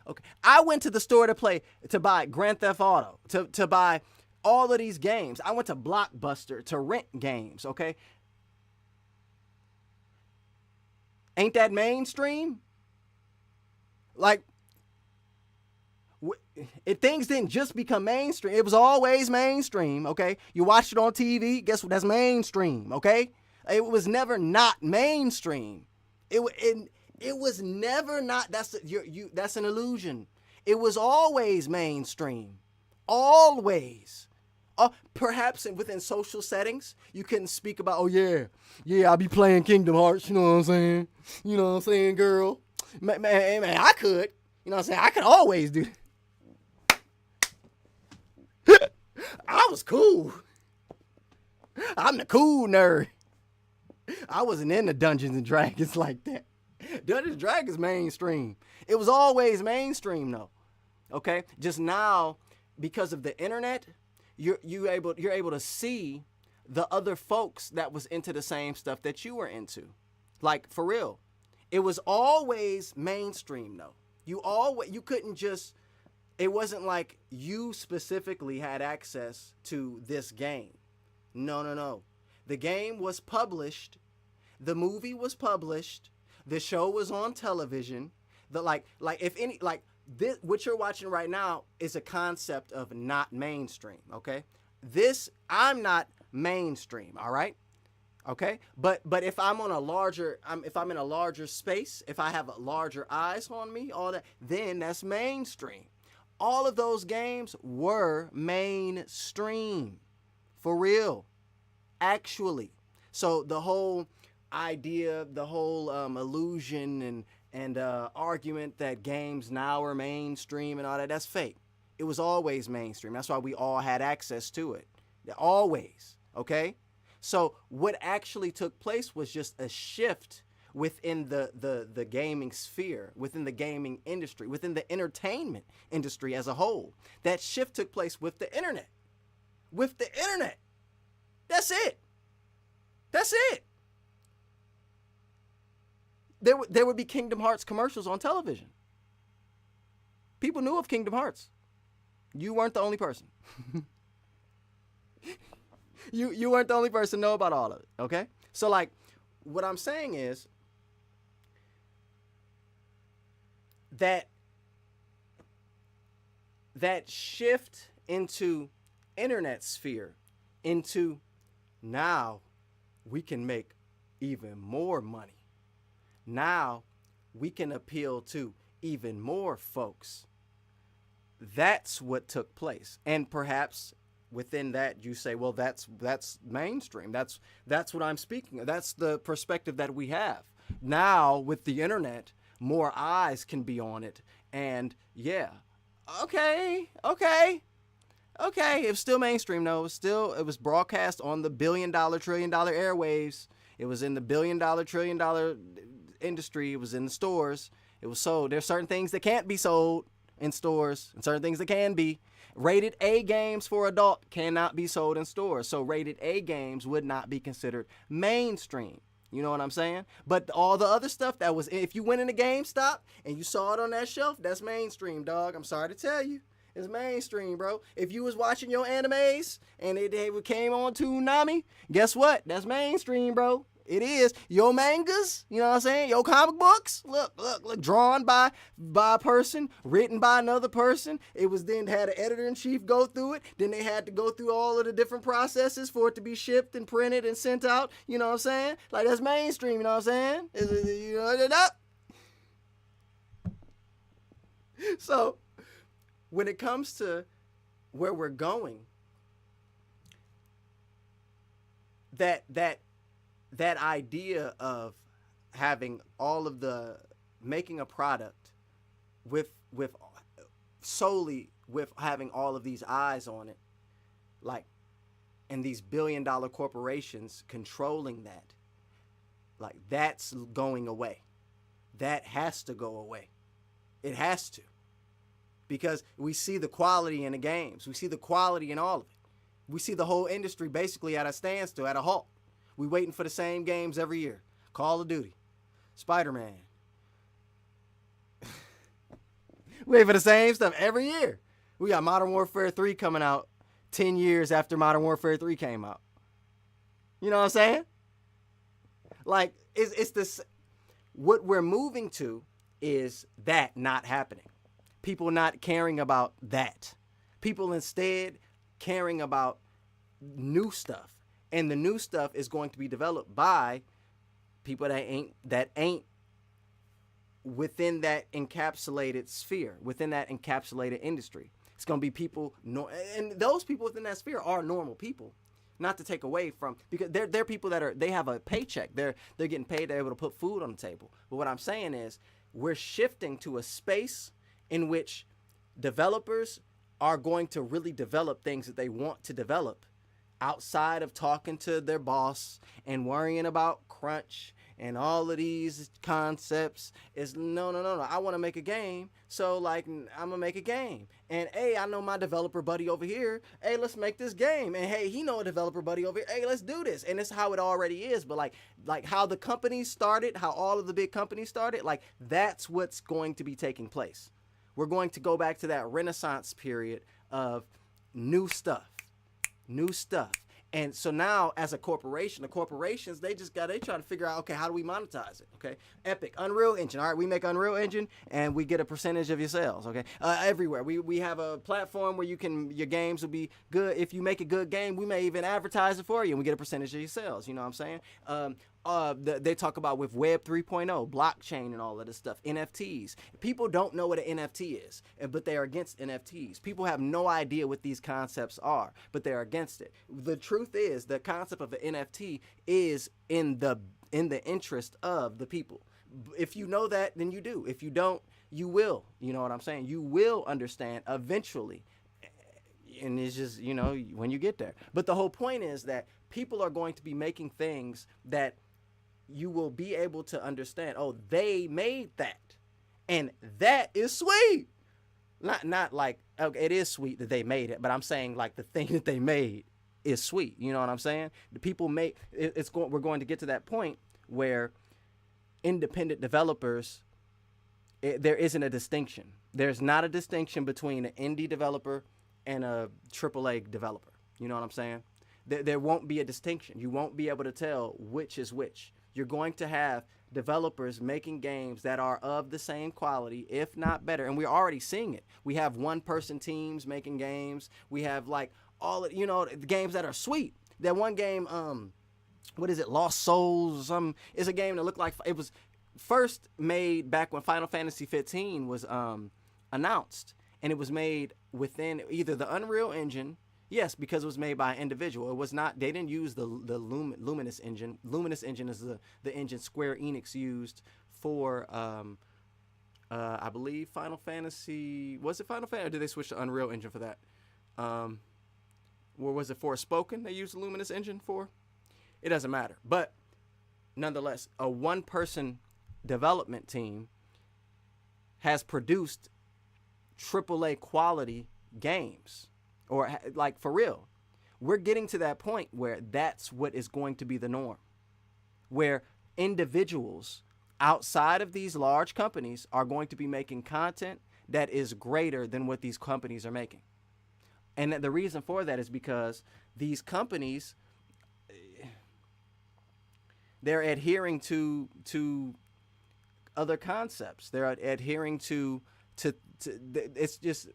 Okay, I went to the store to buy Grand Theft Auto, to buy all of these games. I went to Blockbuster to rent games, okay? Ain't that mainstream? Like, things didn't just become mainstream. It was always mainstream, okay? You watched it on TV, guess what? That's mainstream, okay? It was never not mainstream. It was never not. That's an illusion. It was always mainstream. Always. Perhaps within social settings, you couldn't speak about, oh yeah, I'll be playing Kingdom Hearts, you know what I'm saying? You know what I'm saying, girl? Man, I could. You know what I'm saying? I could always do that. I was cool. I'm the cool nerd. I wasn't into Dungeons and Dragons like that. Dungeons and Dragons mainstream. It was always mainstream though. Okay? Just now, because of the internet, you're able to see the other folks that was into the same stuff that you were into. Like, for real. It was always mainstream though. You couldn't just, it wasn't like you specifically had access to this game. No. The game was published, the movie was published, the show was on television. This, what you're watching right now is a concept of not mainstream, okay? I'm not mainstream, all right? Okay? But if I'm on a larger, if I'm in a larger space, if I have larger eyes on me, all that, then that's mainstream. All of those games were mainstream. For real. Actually. So the whole idea, the whole illusion and argument that games now are mainstream and all that, that's fake. It was always mainstream. That's why we all had access to it. Always. Okay? So what actually took place was just a shift within the gaming sphere, within the gaming industry, within the entertainment industry as a whole. That shift took place with the internet. With the internet. That's it. That's it. There would be Kingdom Hearts commercials on television. People knew of Kingdom Hearts. You weren't the only person. You weren't the only person to know about all of it, okay? So, like, what I'm saying is that shift into internet sphere, into now we can make even more money. Now we can appeal to even more folks. That's what took place. And perhaps within that you say, well, that's mainstream. That's what I'm speaking of. That's the perspective that we have. Now with the internet, more eyes can be on it. And yeah, okay. It was still mainstream, though. It was broadcast on the $1 billion, $1 trillion airwaves. It was in the $1 billion, $1 trillion industry. It was in the stores. It was sold. There's certain things that can't be sold in stores and certain things that can be. Rated A games for adult cannot be sold in stores. So rated A games would not be considered mainstream. You know what I'm saying? But all the other stuff that was, if you went into GameStop and you saw it on that shelf, that's mainstream, dog. I'm sorry to tell you. It's mainstream, bro. If you was watching your animes and they came on Toonami, guess what? That's mainstream, bro. It is. Your mangas, you know what I'm saying? Your comic books, look, drawn by a person, written by another person. It was then had an editor-in-chief go through it. Then they had to go through all of the different processes for it to be shipped and printed and sent out. You know what I'm saying? Like, that's mainstream, you know what I'm saying? You know, so, when it comes to where we're going, that idea of having all of making a product with solely with having all of these eyes on it, like, and these $1 billion corporations controlling that, like, that's going away. That has to go away. It has to. Because we see the quality in the games. We see the quality in all of it. We see the whole industry basically at a standstill, at a halt. We waiting for the same games every year. Call of Duty, Spider-Man. Wait for the same stuff every year. We got Modern Warfare 3 coming out 10 years after Modern Warfare 3 came out. You know what I'm saying? Like, it's this. What we're moving to is that not happening. People not caring about that. People instead caring about new stuff. And the new stuff is going to be developed by people that ain't within that encapsulated sphere, within that encapsulated industry. It's going to be people, and those people within that sphere are normal people. Not to take away from, because they're people they have a paycheck. They're getting paid. They're able to put food on the table. But what I'm saying is, we're shifting to a space in which developers are going to really develop things that they want to develop outside of talking to their boss and worrying about crunch and all of these concepts. Is no. I want to make a game, so like I'm gonna make a game. And hey, I know my developer buddy over here. Hey, let's make this game. And hey, he know a developer buddy over here. Hey, let's do this. And it's how it already is. But like how the companies started, how all of the big companies started, like that's what's going to be taking place. We're going to go back to that Renaissance period of new stuff. And so now, as a corporation, the corporations, they try to figure out, okay, how do we monetize it? Okay, Epic, Unreal Engine. All right, we make Unreal Engine, and we get a percentage of your sales. Okay, everywhere. We have a platform where your games will be good. If you make a good game, we may even advertise it for you, and we get a percentage of your sales. You know what I'm saying? They talk about with Web 3.0, blockchain and all of this stuff, NFTs. People don't know what an NFT is, but they are against NFTs. People have no idea what these concepts are, but they're against it. The truth is, the concept of an NFT is in the interest of the people. If you know that, then you do. If you don't, you will. You know what I'm saying? You will understand eventually. And it's just, when you get there. But the whole point is that people are going to be making things that you will be able to understand. Oh, they made that, and that is sweet. Not like, okay, it is sweet that they made it, but I'm saying like the thing that they made is sweet. You know what I'm saying? The people make we're going to get to that point where independent developers, there isn't a distinction. There's not a distinction between an indie developer and a AAA developer. You know what I'm saying? There won't be a distinction. You won't be able to tell which is which. You're going to have developers making games that are of the same quality, if not better. And we're already seeing it. We have one-person teams making games. We have like all, you know, the games that are sweet. That one game, what is it, Lost Souls? It's a game that looked like it was first made back when Final Fantasy 15 was announced, and it was made within either the Unreal Engine. Yes, because it was made by an individual. It was not. They didn't use the Luminous engine. Luminous engine is the engine Square Enix used for, I believe, Final Fantasy. Was it Final Fantasy? Or did they switch to Unreal Engine for that? Or was it Forspoken they used the Luminous engine for? It doesn't matter. But nonetheless, a one-person development team has produced AAA quality games. Or like for real, we're getting to that point where that's what is going to be the norm, where individuals outside of these large companies are going to be making content that is greater than what these companies are making. And the reason for that is because these companies, they're adhering to other concepts. They're adhering to it's just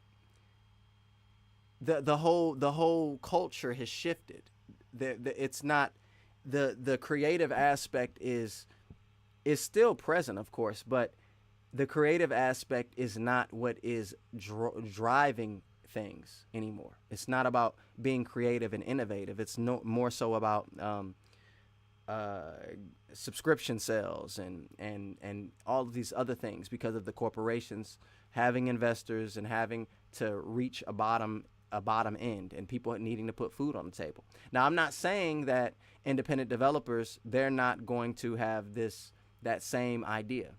the whole culture has shifted. It's not the creative aspect is still present, of course, but the creative aspect is not what is driving things anymore. It's not about being creative and innovative. It's more so about subscription sales and all of these other things, because of the corporations having investors and having to reach a bottom end and people needing to put food on the table. Now, I'm not saying that independent developers, they're not going to have that same idea,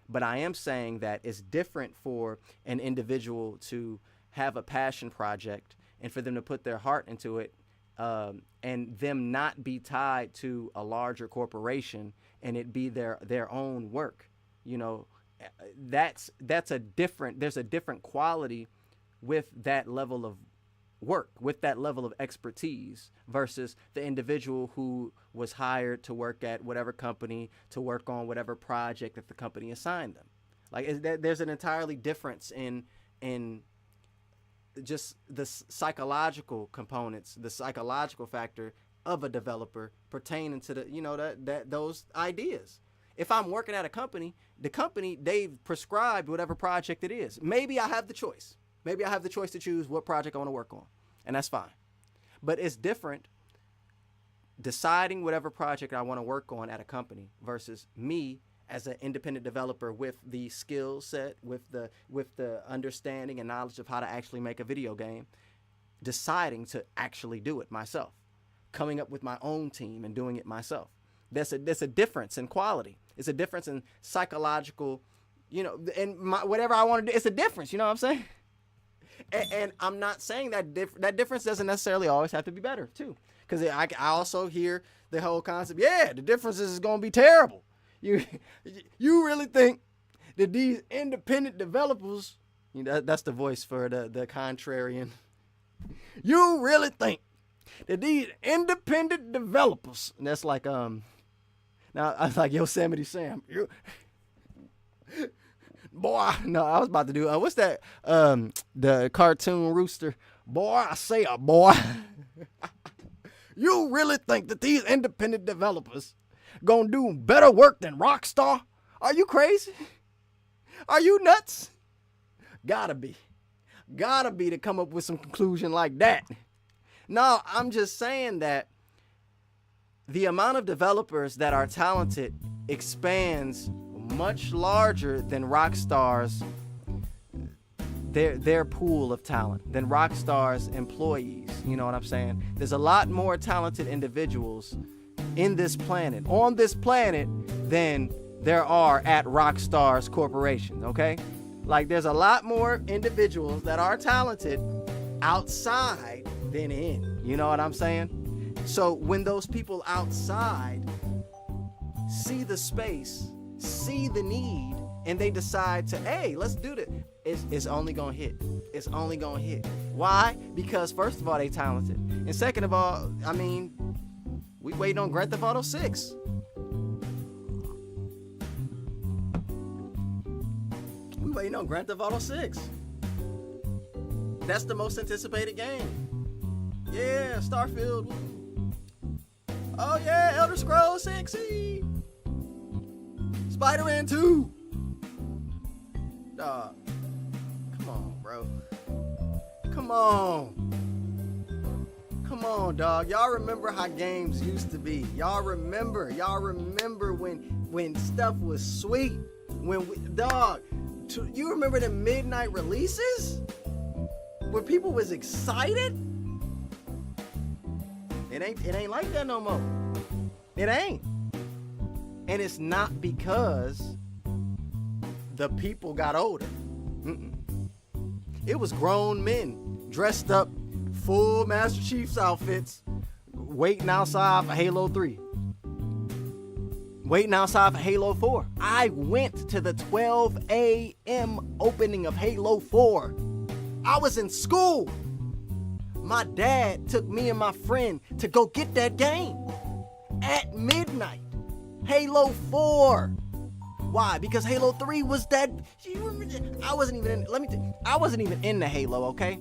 but I am saying that it's different for an individual to have a passion project and for them to put their heart into it, and them not be tied to a larger corporation and it be their own work. You know, there's a different quality with that level of work, with that level of expertise, versus the individual who was hired to work at whatever company to work on whatever project that the company assigned them. Like, there's an entirely difference in just the psychological components, the psychological factor of a developer pertaining to those ideas. If I'm working at a company, the company, they've prescribed whatever project it is. Maybe I have the choice. Maybe I have the choice to choose what project I want to work on, and that's fine. But it's different deciding whatever project I want to work on at a company versus me as an independent developer with the skill set, with the understanding and knowledge of how to actually make a video game, deciding to actually do it myself, coming up with my own team and doing it myself. There's a difference in quality. It's a difference in psychological, and whatever I want to do. It's a difference. You know what I'm saying? And I'm not saying that that difference doesn't necessarily always have to be better too, because I also hear the whole concept. Yeah, the difference is going to be terrible. You really think that these independent developers, that's the voice for the contrarian. You really think that these independent developers, and that's like now I was like Yosemite Sam. Boy, no, I was about to do what's that? The cartoon rooster. Boy, I say a boy. You really think that these independent developers gonna do better work than Rockstar? Are you crazy? Are you nuts? Gotta be to come up with some conclusion like that. No, I'm just saying that the amount of developers that are talented expands much larger than Rockstar's their pool of talent, than Rockstar's employees. You know what I'm saying? There's a lot more talented individuals on this planet, than there are at Rockstar's corporation, okay? Like, there's a lot more individuals that are talented outside than in. You know what I'm saying? So when those people outside see the space, see the need, and they decide to, hey, let's do this, it's only gonna hit. It's only gonna hit. Why? Because first of all, they talented, and second of all, I mean, we waiting on Grand Theft Auto 6. We waiting on Grand Theft Auto 6. That's the most anticipated game. Yeah, Starfield. Woo. Oh yeah, Elder Scrolls 6. Spider-Man 2. Dog. Come on, bro. Come on. Come on, dog. Y'all remember how games used to be. Y'all remember when stuff was sweet. You remember the midnight releases? Where people was excited? It ain't like that no more. It ain't. And it's not because the people got older. It was grown men dressed up, full Master Chief's outfits, waiting outside for Halo 3. Waiting outside for Halo 4. I went to the 12 a.m. opening of Halo 4. I was in school. My dad took me and my friend to go get that game at midnight. Halo 4. Why? Because Halo 3 was that. I wasn't even in. I wasn't even in the Halo, okay?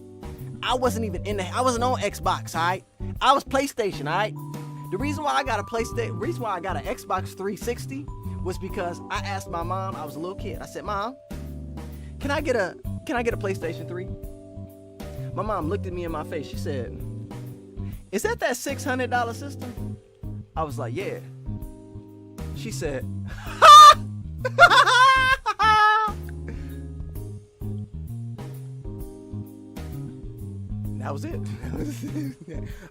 I wasn't on Xbox, alright? I was PlayStation, alright? The reason why I got an Xbox 360 was because I asked my mom. I was a little kid. I said, "Mom, can I get a PlayStation 3?" My mom looked at me in my face. She said, "Is that $600 system?" I was like, "Yeah." She said, that was it.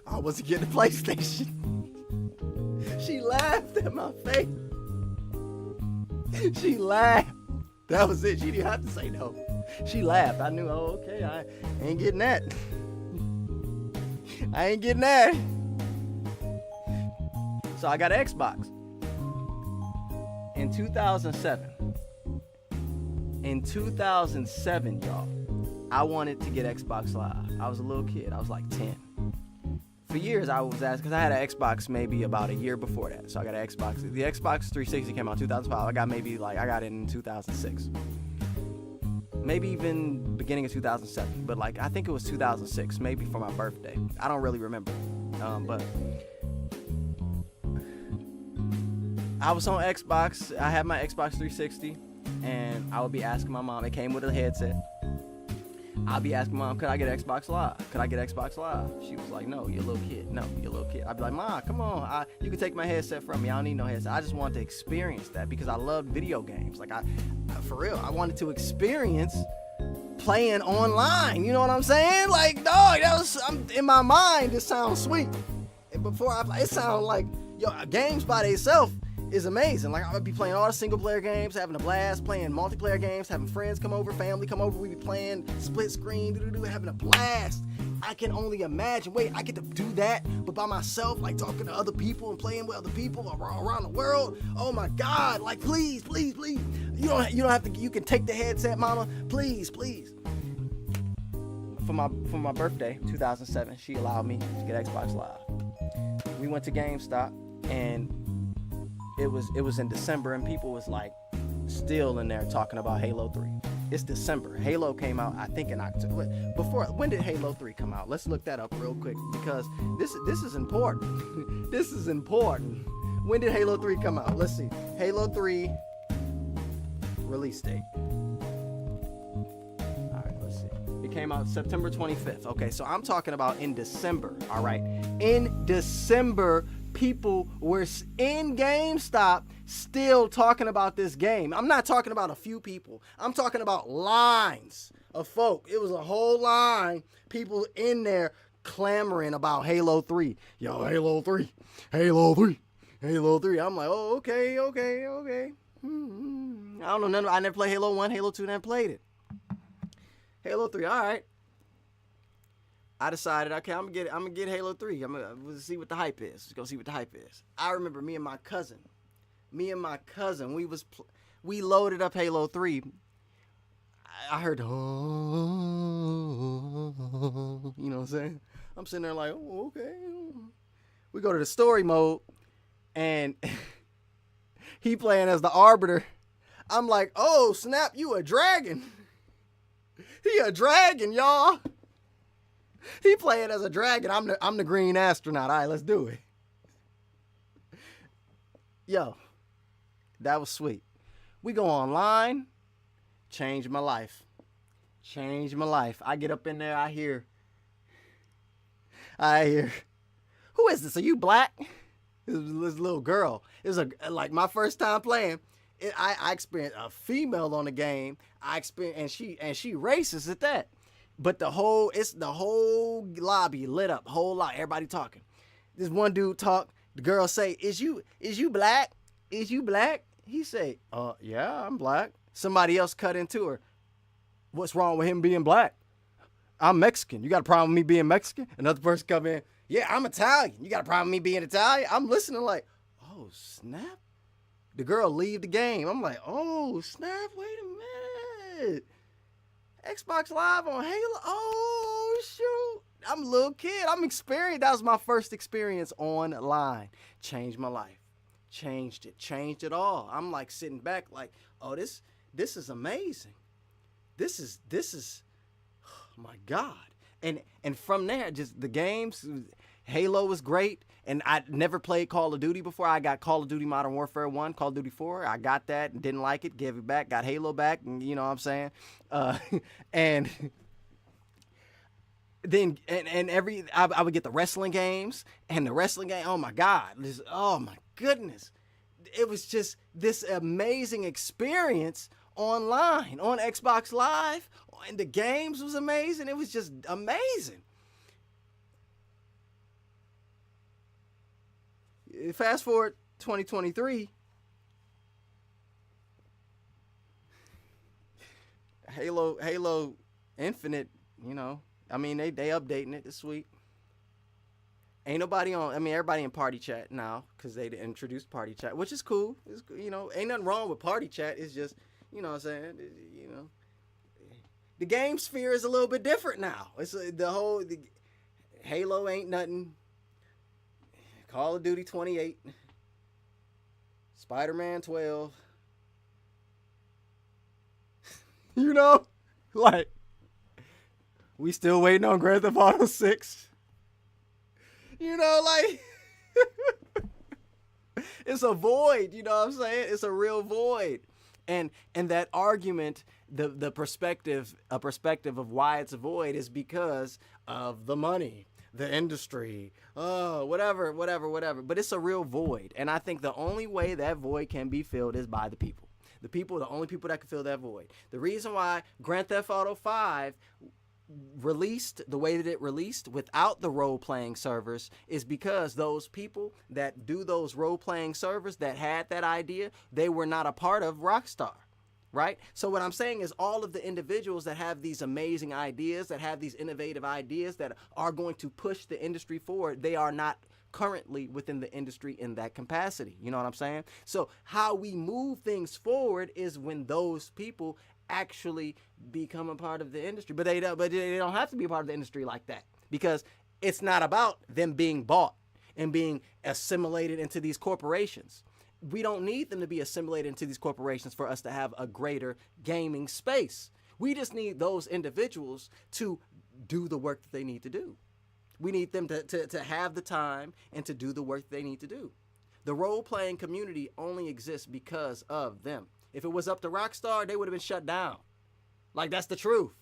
I wasn't getting a PlayStation. She laughed at my face. She laughed. That was it. She didn't have to say no. She laughed. I knew, oh, okay, I ain't getting that. I ain't getting that. So I got an Xbox. In 2007, y'all, I wanted to get Xbox Live. I was a little kid. I was like 10. For years, I was asked, because I had an Xbox maybe about a year before that. So I got an Xbox. The Xbox 360 came out in 2005. I got it in 2006. Maybe even beginning of 2007. But I think it was 2006, maybe for my birthday. I don't really remember. But I was on Xbox. I had my Xbox 360. And I would be asking my mom. It came with a headset. I'd be asking Mom, could I get Xbox Live? Could I get Xbox Live? She was like, no, you're a little kid. No, you're a little kid. I'd be like, Mom, come on. You can take my headset from me. I don't need no headset. I just wanted to experience that because I loved video games. For real, I wanted to experience playing online. You know what I'm saying? Dog, in my mind, it sounds sweet. And before it sounds like, games by themselves is amazing. I would be playing all the single player games, having a blast, playing multiplayer games, having friends come over, family come over, we'd be playing split screen, having a blast. I can only imagine. Wait, I get to do that, but by myself, talking to other people and playing with other people around the world. Oh my God, please. You don't have to, you can take the headset, mama. Please. For my birthday, 2007, she allowed me to get Xbox Live. We went to GameStop and it was in December, and people was still in there talking about Halo 3. It's December. Halo came out, I think, in October. When did Halo 3 come out? Let's look that up real quick because this is important. This is important. When did Halo 3 come out? Let's see. Halo 3 release date. All right, let's see. It came out September 25th. Okay, so I'm talking about in December. All right, in December. People were in GameStop still talking about this game. I'm not talking about a few people. I'm talking about lines of folk. It was a whole line. People in there clamoring about Halo 3. Yo, Halo 3. I'm like, oh, okay. I don't know none. I never played Halo 1, Halo 2, never played it. Halo 3, all right. I decided, okay, I'm gonna get Halo 3. I'm gonna see what the hype is. Let's go see what the hype is. I remember me and my cousin, we We loaded up Halo 3. I heard, oh, you know what I'm saying? I'm sitting there like, oh, okay. We go to the story mode, and he playing as the Arbiter. I'm like, oh, snap, you a dragon. He a dragon, y'all. He playing as a dragon. I'm the green astronaut. All right, let's do it. Yo, that was sweet. We go online. Changed my life. Changed my life. I get up in there. I hear. Who is this? Are you black? This little girl. It was like my first time playing. I experienced a female on the game. And she racist at that. But the whole lobby lit up, whole lot, everybody talking. This one dude talk. The girl say, "Is you black? Is you black?" He say, yeah, I'm black." Somebody else cut into her. "What's wrong with him being black?" "I'm Mexican. You got a problem with me being Mexican?" Another person come in. "Yeah, I'm Italian. You got a problem with me being Italian?" I'm listening like, oh, snap. The girl leave the game. I'm like, oh, snap. Wait a minute. Xbox Live on Halo. Oh, shoot. I'm a little kid. I'm experienced. That was my first experience online. Changed my life. Changed it all. I'm like sitting back like, oh, this is amazing. This is oh my God. And from there, just the games, Halo was great. And I never played Call of Duty before. I got Call of Duty Modern Warfare 1, Call of Duty 4. I got that and didn't like it, gave it back, got Halo back, and you know what I'm saying? And then I would get the wrestling games, and the wrestling game, oh my God, oh my goodness. It was just this amazing experience online, on Xbox Live, and the games was amazing. It was just amazing. Fast forward 2023, Halo Infinite, you know, I mean, they updating it this week. Ain't nobody on, I mean, everybody in party chat now, because they introduced party chat, which is cool. It's, you know, ain't nothing wrong with party chat. It's just, you know what I'm saying, you know, the game sphere is a little bit different now. It's the Halo ain't nothing. Call of Duty 28, Spider-Man 12, you know, like, we still waiting on Grand Theft Auto 6, you know, like, it's a void, you know what I'm saying? It's a real void. And that argument, a perspective of why it's a void is because of the money. The industry, whatever. But it's a real void. And I think the only way that void can be filled is by the people. The only people that can fill that void. The reason why Grand Theft Auto 5 released the way that it released without the role-playing servers is because those people that do those role-playing servers that had that idea, they were not a part of Rockstar. Right? So what I'm saying is all of the individuals that have these amazing ideas, that have these innovative ideas that are going to push the industry forward, they are not currently within the industry in that capacity. You know what I'm saying? So how we move things forward is when those people actually become a part of the industry. But they don't have to be a part of the industry like that, because it's not about them being bought and being assimilated into these corporations. We don't need them to be assimilated into these corporations for us to have a greater gaming space. We just need those individuals to do the work that they need to do. We need them to have the time and to do the work that they need to do. The role-playing community only exists because of them. If it was up to Rockstar, they would have been shut down. Like, that's the truth.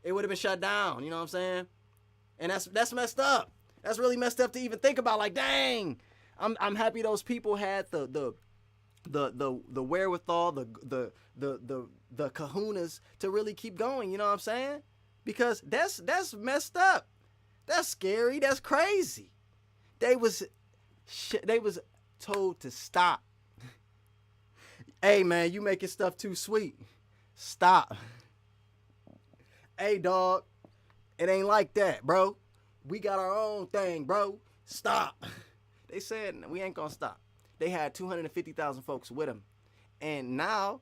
It would have been shut down, you know what I'm saying? And that's messed up. That's really messed up to even think about. Like, dang. I'm happy those people had the wherewithal, the kahunas to really keep going, you know what I'm saying? Because that's messed up. That's scary. That's crazy. They was told to stop. Hey man, you making stuff too sweet. Stop. Hey dog, it ain't like that, bro. We got our own thing, bro. Stop. They said we ain't gonna stop. They had 250,000 folks with them, And now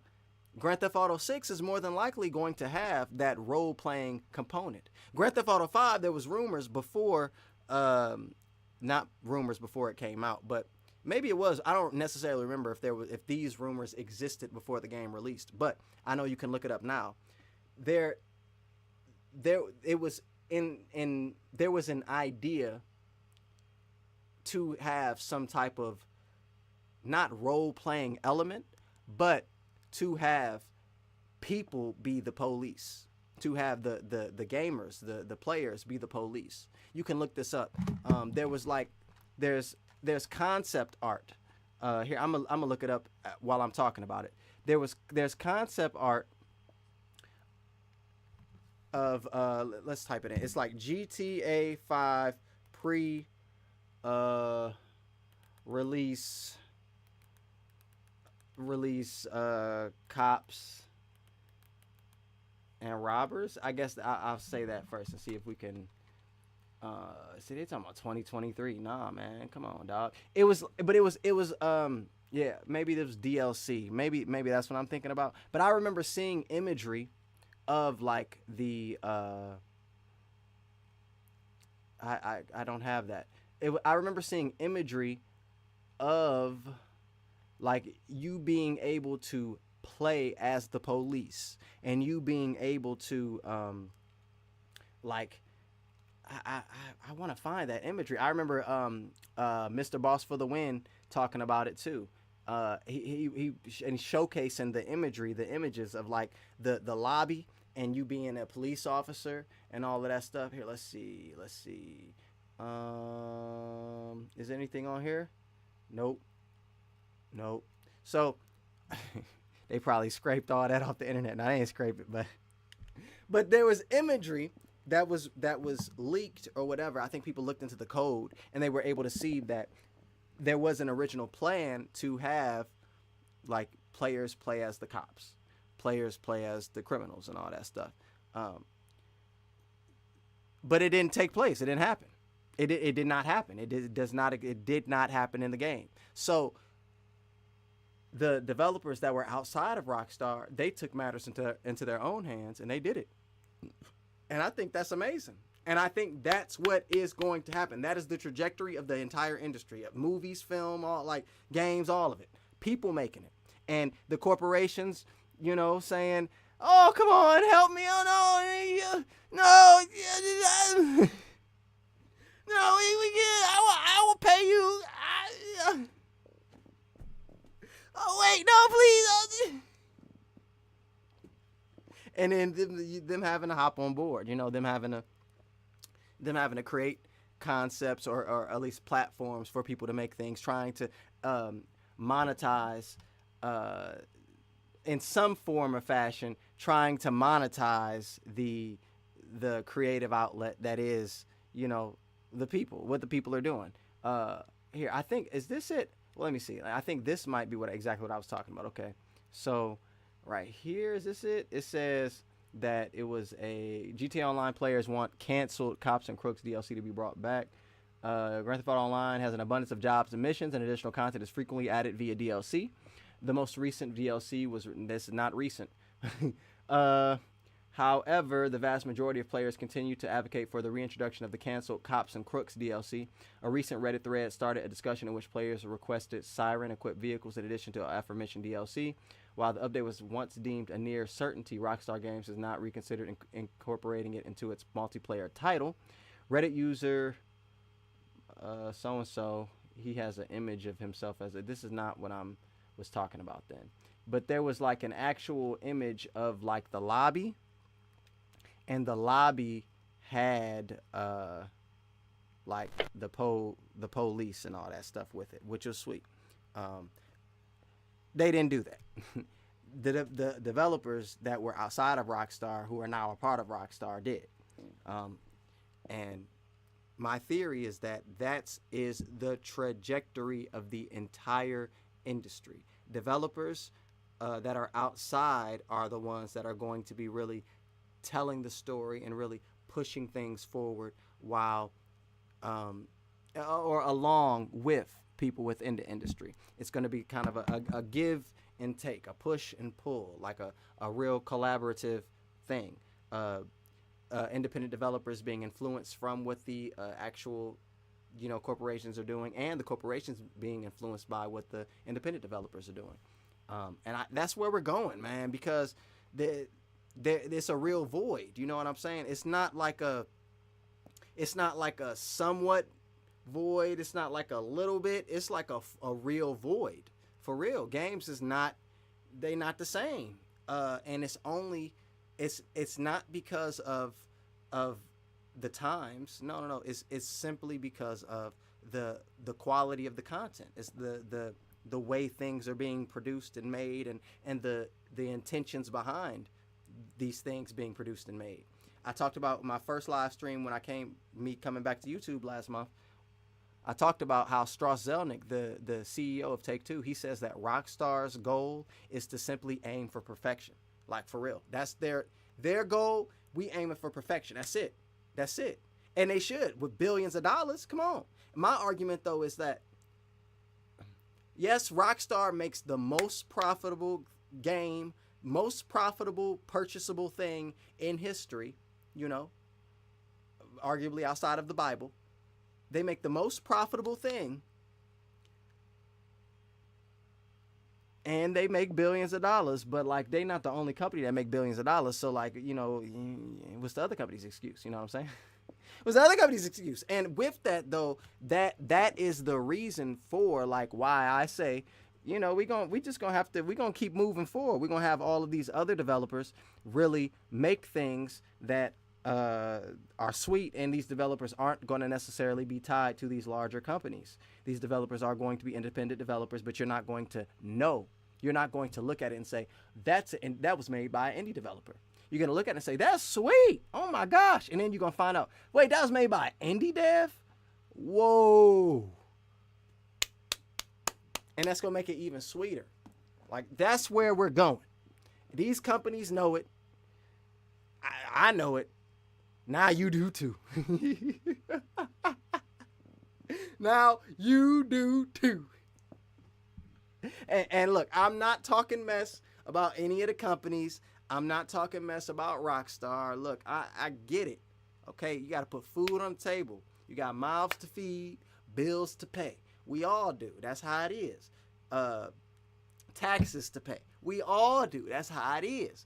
Grand Theft Auto 6 is more than likely going to have that role-playing component. Grand Theft Auto 5, there was rumors before, not rumors before it came out, but maybe it was. I don't necessarily remember if these rumors existed before the game released, but I know you can look it up now. There was an idea to have some type of not role-playing element, but to have people be the police, to have the gamers, the players be the police. You can look this up. There's concept art. Here, I'm gonna look it up while I'm talking about it. There's concept art of let's type it in. It's like GTA 5 pre release cops and robbers. I guess I'll say that first and see if we can see, they're talking about 2023. Nah, man, come on, dog. It was yeah, maybe there was DLC. Maybe that's what I'm thinking about. But I remember seeing imagery of like the I don't have that. I remember seeing imagery of like you being able to play as the police and you being able to like I want to find that imagery. I remember Mr. Boss for the Win talking about it too. He showcasing the images of like the lobby and you being a police officer and all of that stuff. Here, let's see. Is there anything on here? Nope. So they probably scraped all that off the internet. Now, I ain't scrape it, but there was imagery that was leaked or whatever. I think people looked into the code and they were able to see that there was an original plan to have like players play as the cops, players play as the criminals and all that stuff. But it didn't take place. It didn't happen. It did not happen. It did not happen in the game. So the developers that were outside of Rockstar, they took matters into their own hands and they did it. And I think that's amazing. And I think that's what is going to happen. That is the trajectory of the entire industry, of movies, film, all like games, all of it. People making it. And the corporations, you know, saying, "Oh, come on, help me. Oh, no. No, we get. I will pay you. Oh, wait, no, please." And then them having to hop on board, you know, them having to create concepts or at least platforms for people to make things, trying to monetize in some form or fashion, trying to monetize the creative outlet that is, you know, what the people are doing. Here, I think, is this it? Well, let me see. I think this might be exactly what I was talking about. Okay, so right here, is this it? It says that it was a GTA Online players want canceled Cops and Crooks DLC to be brought back. Grand Theft Auto Online has an abundance of jobs and missions, and additional content is frequently added via DLC. The most recent DLC was, this is not recent. However, the vast majority of players continue to advocate for the reintroduction of the canceled Cops and Crooks DLC. A recent Reddit thread started a discussion in which players requested siren-equipped vehicles in addition to the aforementioned DLC. While the update was once deemed a near certainty, Rockstar Games has not reconsidered incorporating it into its multiplayer title. Reddit user so-and-so, he has an image of himself as this is not what I was talking about then. But there was like an actual image of like the lobby, and the lobby had like the police and all that stuff with it, which was sweet. They didn't do that. The developers that were outside of Rockstar, who are now a part of Rockstar, did. And my theory is that is the trajectory of the entire industry. Developers that are outside are the ones that are going to be really telling the story and really pushing things forward while or along with people within the industry. It's going to be kind of a give and take, a push and pull, like a real collaborative thing. Independent developers being influenced from what the actual corporations are doing, and the corporations being influenced by what the independent developers are doing. That's where we're going, man, because it's a real void. You know what I'm saying? It's not like a somewhat void. It's not like a little bit. It's like a real void. For real. Games is not, they not the same. And it's not because of the times. No. It's simply because of the quality of the content. It's the way things are being produced and made, and the intentions behind these things being produced and made. I talked about my first live stream when me coming back to YouTube last month. I talked about how Strauss Zelnick, the CEO of Take-Two, he says that Rockstar's goal is to simply aim for perfection. Like, for real. That's their goal. We aiming for perfection. That's it. And they should, with billions of dollars. Come on. My argument, though, is that, yes, Rockstar makes the most profitable game, most profitable purchasable thing in history, arguably outside of the Bible. They make the most profitable thing, and they make billions of dollars, but like, they not the only company that make billions of dollars. So like, what's the other company's excuse? You know what I'm saying? What's the other company's excuse? And with that, though, that is the reason for like why I say, we're gonna keep moving forward. We're gonna have all of these other developers really make things that are sweet, and these developers aren't going to necessarily be tied to these larger companies. These developers are going to be independent developers, but you're not going to know. You're not going to look at it and say, that was made by an indie developer. You're going to look at it and say, that's sweet. Oh my gosh. And then you're going to find out, wait, that was made by an indie dev? Whoa. And that's going to make it even sweeter. Like, that's where we're going. These companies know it. I know it. Now you do too. Now you do too. And look, I'm not talking mess about any of the companies. I'm not talking mess about Rockstar. Look, I get it. Okay, you got to put food on the table. You got mouths to feed, bills to pay. We all do. That's how it is. Taxes to pay. We all do. That's how it is.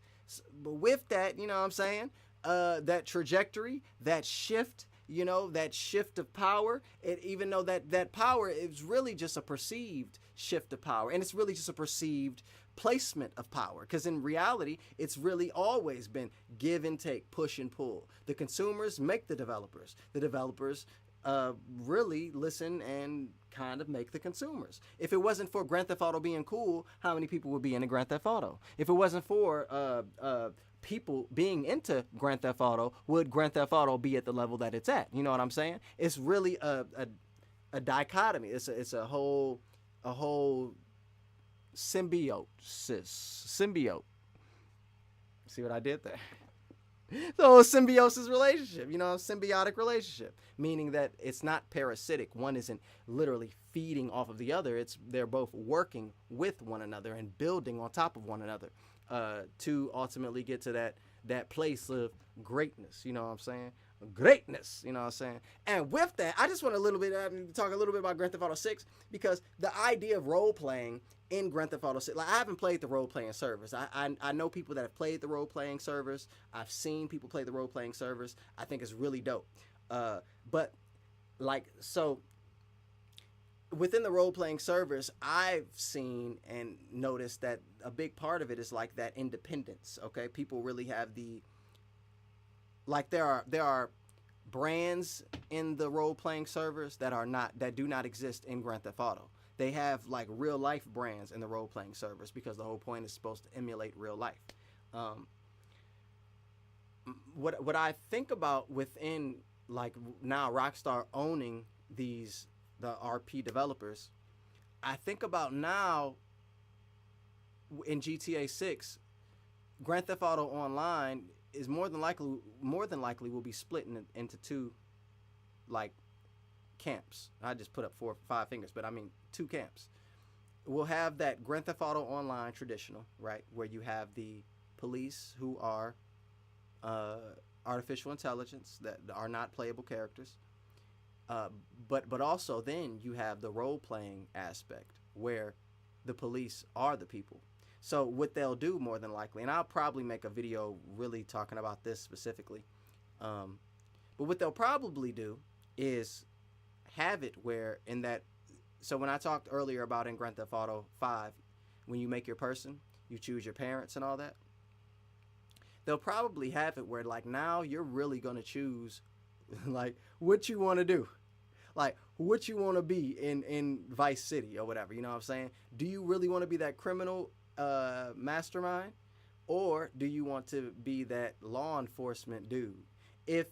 But with that, you know what I'm saying? That trajectory, that shift, that shift of power, even though that power is really just a perceived shift of power, and it's really just a perceived placement of power, because in reality, it's really always been give and take, push and pull. The consumers make the developers. The developers really listen and kind of make the consumers. If it wasn't for Grand Theft Auto being cool, how many people would be into Grand Theft Auto? If it wasn't for people being into Grand Theft Auto, would Grand Theft Auto be at the level that it's at? You know what I'm saying? It's really a dichotomy. It's a whole symbiote. See what I did there? So a symbiosis relationship, symbiotic relationship, meaning that it's not parasitic. One isn't literally feeding off of the other. They're both working with one another and building on top of one another to ultimately get to that place of greatness. You know what I'm saying? Greatness. You know what I'm saying? And with that, I just want to talk a little bit about Grand Theft Auto 6, because the idea of role playing in Grand Theft Auto 6, like, I haven't played the role playing servers. I know people that have played the role playing servers. I've seen people play the role playing servers. I think it's really dope. But like, so within the role playing servers, I've seen and noticed that a big part of it is like that independence. Okay, people really have there are brands in the role playing servers that do not exist in Grand Theft Auto. They have like real life brands in the role playing servers, because the whole point is supposed to emulate real life. What I think about within, like, now Rockstar owning the RP developers, I think about now in GTA 6, Grand Theft Auto Online is more than likely will be split into two, like, camps. I just put up 4 or 5 fingers, but I mean 2 camps. we'll have that Grand Theft Auto Online traditional, right, where you have the police who are uh, artificial intelligence that are not playable characters. Uh, but also then you have the role playing aspect where the police are the people. So what they'll do more than likely, and I'll probably make a video really talking about this specifically. Um, but what they'll probably do is have it where in that. So when I talked earlier about in Grand Theft Auto 5, when you make your person, you choose your parents and all that. They'll probably have it where like now you're really gonna choose like what you want to do, like what you want to be in Vice City or whatever. You know what I'm saying? Do you really want to be that criminal mastermind, or do you want to be that law enforcement dude? If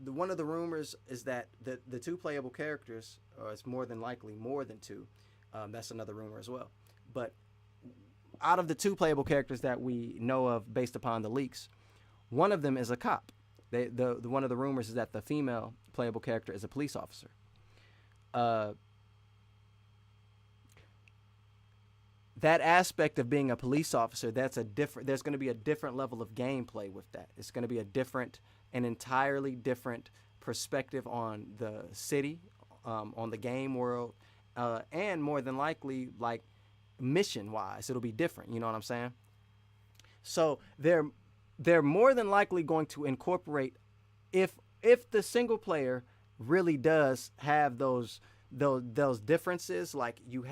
one of the rumors is that the two playable characters, or it's more than likely more than two, that's another rumor as well. But out of the two playable characters that we know of based upon the leaks, one of them is a cop. The one of the rumors is that the female playable character is a police officer. That aspect of being a police officer, that's a different. There's going to be a different level of gameplay with that. It's going to be an entirely different perspective on the city, on the game world, and more than likely, like mission wise, it'll be different. You know what I'm saying? So they're more than likely going to incorporate, if the single player really does have those differences, like you're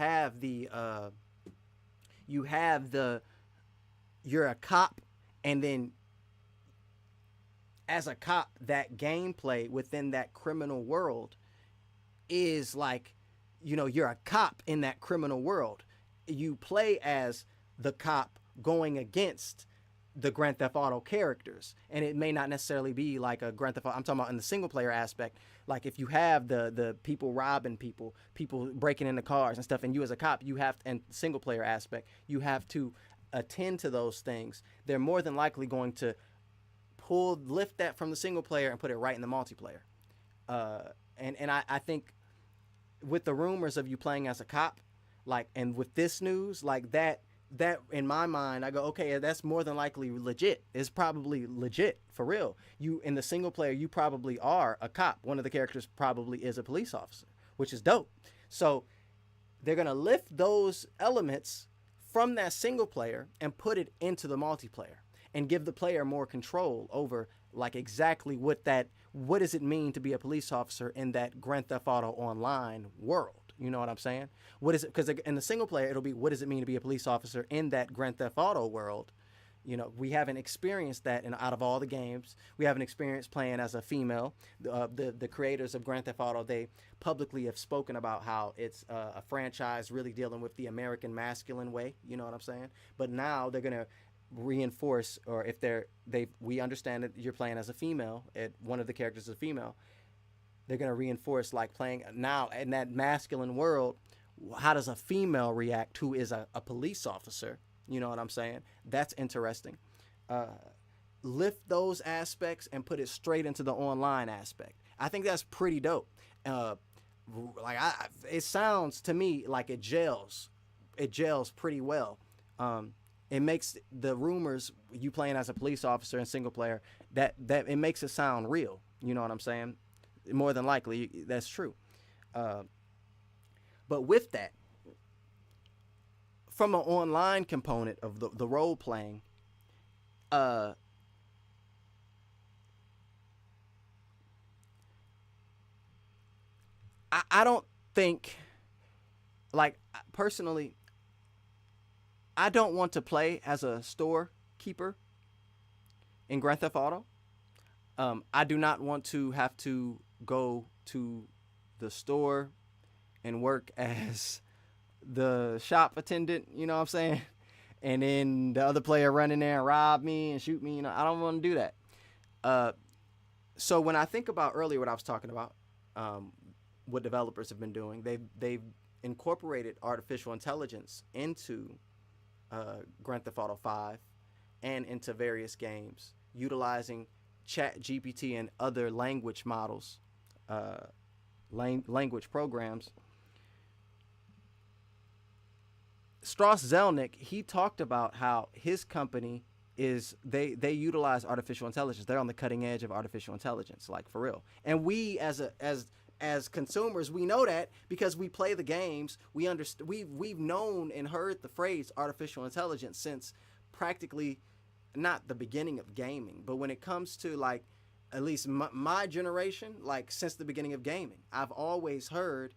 a cop, and then as a cop, that gameplay within that criminal world is like, you're a cop in that criminal world. You play as the cop going against the Grand Theft Auto characters, and it may not necessarily be like a Grand Theft Auto. I'm talking about in the single player aspect. Like if you have the people robbing people breaking into cars and stuff, and you as a cop, you have, and single player aspect, you have to attend to those things. They're more than likely going to lift that from the single player and put it right in the multiplayer. And I think with the rumors of you playing as a cop, like, and with this news, like that in my mind, I go, okay, that's more than likely legit. It's probably legit for real. You in the single player, you probably are a cop. One of the characters probably is a police officer, which is dope. So they're gonna lift those elements from that single player and put it into the multiplayer and give the player more control over like exactly what does it mean to be a police officer in that Grand Theft Auto Online world. You know what I'm saying? What is it? Because in the single player, it'll be, what does it mean to be a police officer in that Grand Theft Auto world? We haven't experienced that out of all the games. We haven't experienced playing as a female. The creators of Grand Theft Auto, they publicly have spoken about how it's a franchise really dealing with the American masculine way. You know what I'm saying? But now they're gonna reinforce, or if we understand that you're playing as a female, one of the characters is a female. They're going to reinforce like playing now in that masculine world. How does a female react who is a police officer? You know what I'm saying? That's interesting. Lift those aspects and put it straight into the online aspect. I think that's pretty dope. It sounds to me like it gels. It gels pretty well. It makes the rumors you playing as a police officer in single player that it makes it sound real. You know what I'm saying? More than likely, that's true. But with that, from an online component of the role playing, I don't think, like, personally, I don't want to play as a storekeeper in Grand Theft Auto. I do not want to have to go to the store and work as the shop attendant, you know what I'm saying? And then the other player run in there and rob me and shoot me. I don't want to do that. So when I think about earlier what I was talking about, what developers have been doing, they've incorporated artificial intelligence into Grand Theft Auto 5 and into various games, utilizing Chat GPT and other language models, language programs Strauss Zelnick, he talked about how his company is they utilize artificial intelligence. They're on the cutting edge of artificial intelligence, like for real. And we as consumers, we know that because we play the games. We understand. We've known and heard the phrase artificial intelligence since practically not the beginning of gaming, but when it comes to like at least my generation, like since the beginning of gaming, I've always heard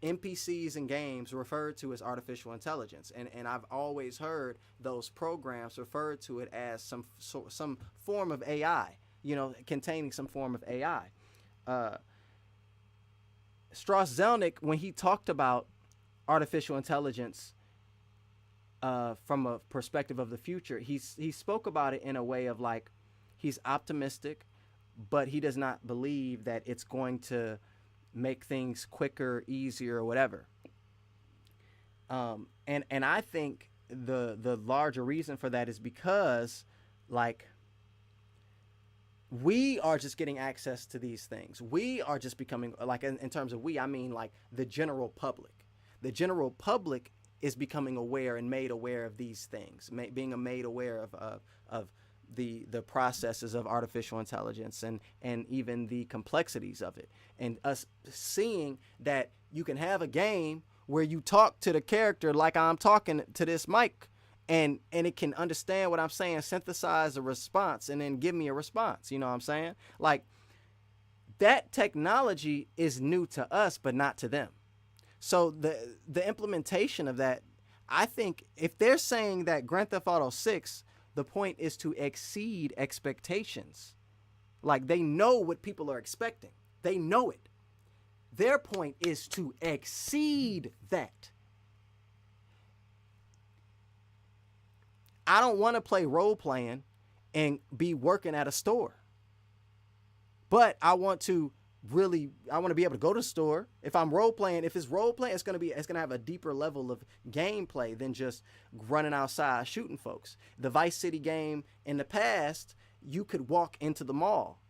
NPCs in games referred to as artificial intelligence, and I've always heard those programs referred to it as some form of AI, containing some form of AI. Strauss Zelnick, when he talked about artificial intelligence from a perspective of the future, he spoke about it in a way of like he's optimistic, but he does not believe that it's going to make things quicker, easier, or whatever. And I think the larger reason for that is because like we are just getting access to these things. We are just becoming like in terms of we, I mean like the general public. The general public is becoming aware and made aware of these things, being made aware of the processes of artificial intelligence and even the complexities of it, and us seeing that you can have a game where you talk to the character like I'm talking to this mic, and it can understand what I'm saying, synthesize a response, and then give me a response. You know what I'm saying? Like that technology is new to us, but not to them. So the implementation of that, I think, if they're saying that Grand Theft Auto 6, the point is to exceed expectations. Like they know what people are expecting. They know it. Their point is to exceed that. I don't want to play role playing and be working at a store. But I want to be able to go to the store. If I'm role playing, if it's role playing, it's gonna have a deeper level of gameplay than just running outside shooting folks. The Vice City game in the past, you could walk into the mall,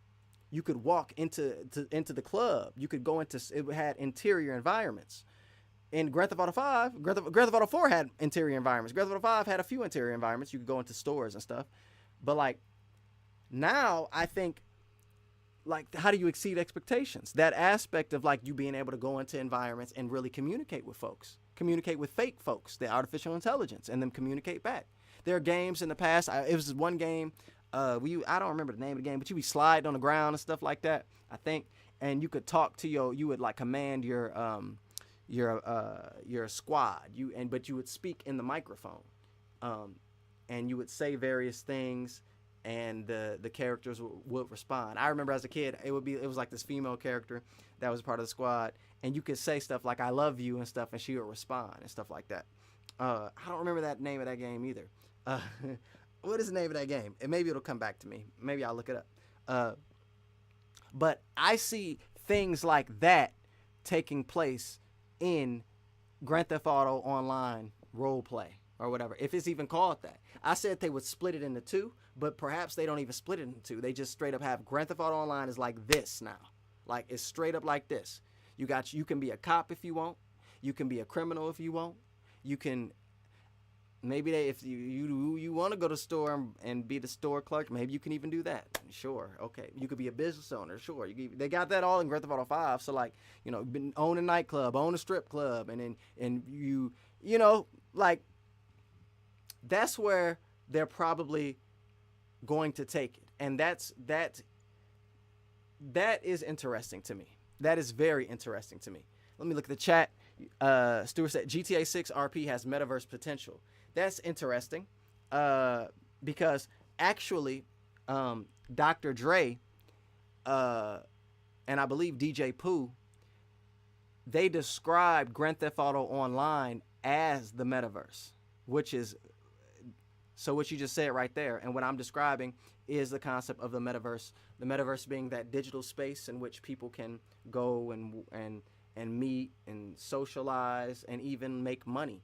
you could walk into the club, you could go into, it had interior environments. In Grand Theft Auto 5, Grand Theft Auto 4 had interior environments. Grand Theft Auto 5 had a few interior environments. You could go into stores and stuff. But like now, I think, like, how do you exceed expectations? That aspect of like you being able to go into environments and really communicate with folks, communicate with fake folks, the artificial intelligence, and then communicate back. There are games in the past. It was one game. I don't remember the name of the game, but you be sliding on the ground and stuff like that, I think. And you could talk to you would like command your squad. But you would speak in the microphone, and you would say various things, and the characters would respond. I remember as a kid, it was like this female character that was part of the squad, and you could say stuff like "I love you" and stuff, and she would respond and stuff like that. I don't remember that name of that game either. What is the name of that game? And maybe it'll come back to me. Maybe I'll look it up. But I see things like that taking place in Grand Theft Auto Online Roleplay or whatever, if it's even called that. I said they would split it into two, but perhaps they don't even split it into two. They just straight up have Grand Theft Auto Online is like this now. Like it's straight up like this. You can be a cop if you want. You can be a criminal if you want. You can if you want to go to the store and be the store clerk, maybe you can even do that. Sure, okay. You could be a business owner. Sure, they got that all in Grand Theft Auto 5. So like, own a nightclub, own a strip club, and you like that's where they're probably going to take it, and that is interesting to me. That is very interesting to me. Let me look at the chat. Stuart said GTA 6 RP has metaverse potential. That's interesting, because actually, Dr. Dre, and I believe DJ Pooh, they described Grand Theft Auto Online as the metaverse, which is, so what you just said right there, and what I'm describing is the concept of the metaverse. The metaverse being that digital space in which people can go and meet and socialize and even make money.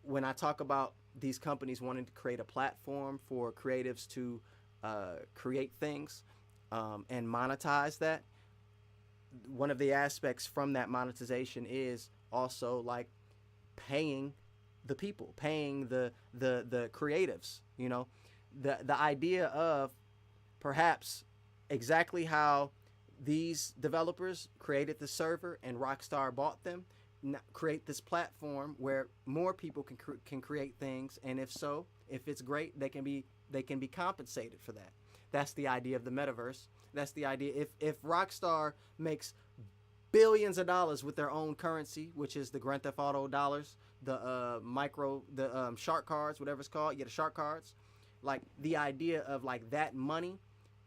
When I talk about these companies wanting to create a platform for creatives to create things and monetize that, one of the aspects from that monetization is also like paying the people, paying the creatives. You know, the idea of perhaps exactly how these developers created the server and Rockstar bought them, create this platform where more people can create things, and if it's great, they can be compensated for that. That's the idea of the metaverse. That's the idea. If Rockstar makes billions of dollars with their own currency, which is the Grand Theft Auto dollars, the shark cards, whatever it's called, the shark cards, like the idea of like that money,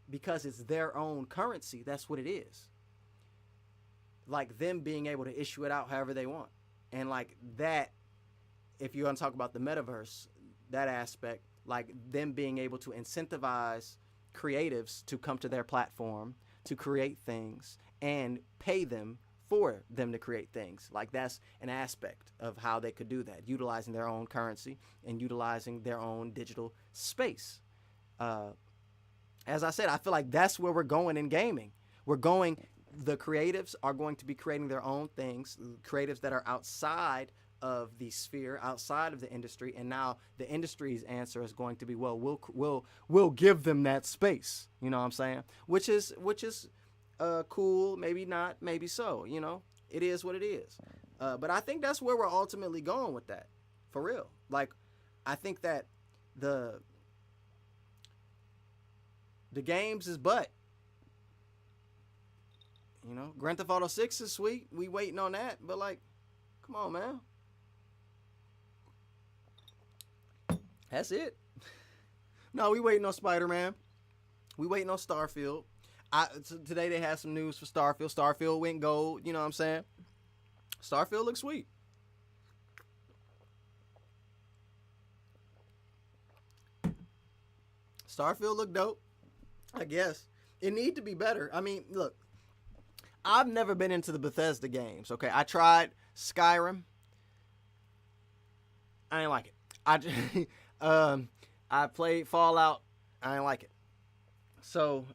because it's their own currency, that's what it is. Like them being able to issue it out however they want. And like that, if you want to talk about the metaverse, that aspect, like them being able to incentivize creatives to come to their platform to create things and pay them for them to create things. Like that's an aspect of how they could do that, utilizing their own currency and utilizing their own digital space. As I said, I feel like that's where we're going in gaming. The creatives are going to be creating their own things, creatives that are outside of the sphere, outside of the industry, and now the industry's answer is going to be, well, we'll give them that space. You know what I'm saying? Which is cool, maybe not, maybe so. You know, it is what it is. But I think that's where we're ultimately going with that, for real. Like, I think that the games is butt. You know, Grand Theft Auto 6 is sweet. We waiting on that, but like, come on, man. That's it. No, we waiting on Spider-Man. We waiting on Starfield. Today they had some news for Starfield. Starfield went gold. You know what I'm saying? Starfield looks sweet. Starfield look dope. I guess it need to be better. I mean, look, I've never been into the Bethesda games. Okay, I tried Skyrim. I ain't like it. I played Fallout. I ain't like it. So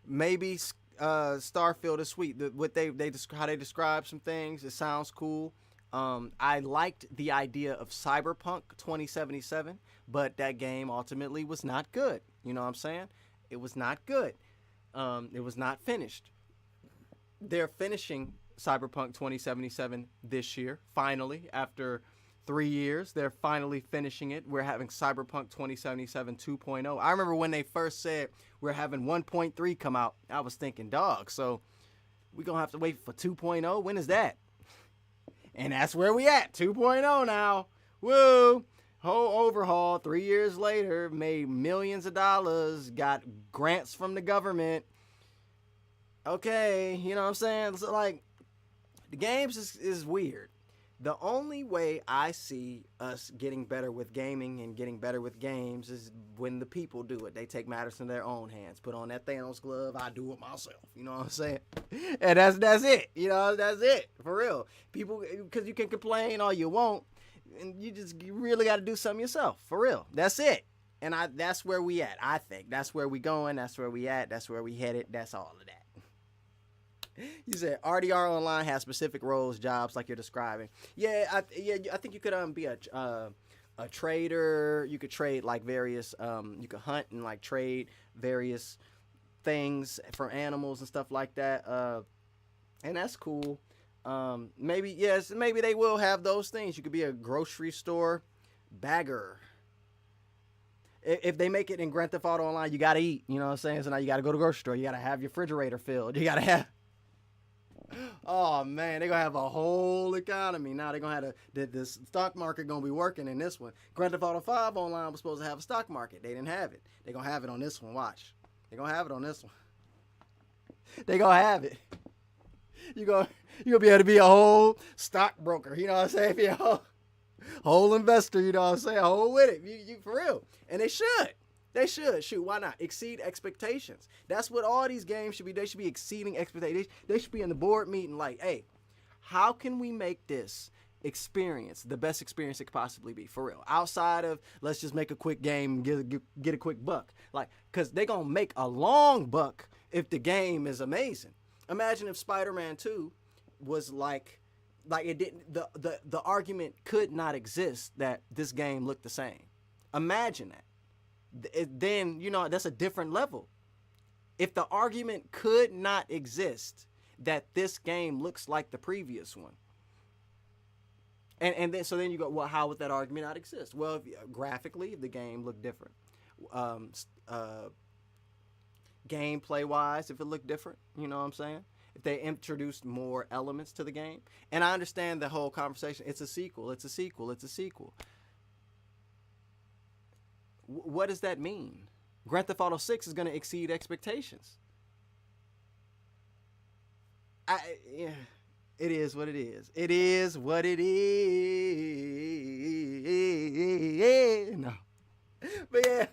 maybe Starfield is sweet. How they describe some things, it sounds cool. I liked the idea of Cyberpunk 2077, but that game ultimately was not good. You know what I'm saying? It was not good. It was not finished. They're finishing Cyberpunk 2077 this year, finally, after 3 years. They're finally finishing it. We're having Cyberpunk 2077 2.0. I remember when they first said we're having 1.3 come out, I was thinking, dog, so we're going to have to wait for 2.0? When is that? And that's where we at, 2.0 now. Woo! Whole overhaul, 3 years later, made millions of dollars, got grants from the government. Okay, you know what I'm saying? So, like, the games is weird. The only way I see us getting better with gaming and getting better with games is when the people do it. They take matters in their own hands. Put on that Thanos glove, I do it myself. You know what I'm saying? And that's it. You know, that's it. For real. People, because you can complain all you want, and you really got to do something yourself. For real. That's it. And that's where we at, I think. That's where we going. That's where we at. That's where we headed. That's all of that. You said RDR Online has specific roles, jobs like you're describing. Yeah, I think you could be a trader. You could trade like various. You could hunt and like trade various things for animals and stuff like that. And that's cool. Maybe they will have those things. You could be a grocery store bagger. If they make it in Grand Theft Auto Online, you gotta eat. You know what I'm saying? So now you gotta go to the grocery store. You gotta have your refrigerator filled. You gotta have. Oh man, they're gonna have a whole economy. Now they're gonna have the stock market gonna be working in this one. Grand Theft Auto 5 Online was supposed to have a stock market. They didn't have it. They're gonna have it on this one. Watch. They're gonna have it on this one. They're gonna have it. You're gonna be able to be a whole stockbroker. You know what I'm saying? Be a whole investor. You know what I'm saying? Whole with it. You for real. And they should. They should. Shoot, why not? Exceed expectations. That's what all these games should be. They should be exceeding expectations. They should be in the board meeting like, hey, how can we make this experience the best experience it could possibly be? For real. Outside of, let's just make a quick game and get a quick buck. Like, because they're going to make a long buck if the game is amazing. Imagine if Spider-Man 2 was like like it didn't. The argument could not exist that this game looked the same. Imagine that. Then that's a different level. If the argument could not exist that this game looks like the previous one, and then you go, well, how would that argument not exist? Well, graphically, the game looked different. Gameplay wise, if it looked different, you know what I'm saying? If they introduced more elements to the game. And I understand the whole conversation. It's a sequel. It's a sequel. It's a sequel. What does that mean? Grand Theft Auto 6 is going to exceed expectations. Yeah, it is what it is. It is what it is. No. But yeah,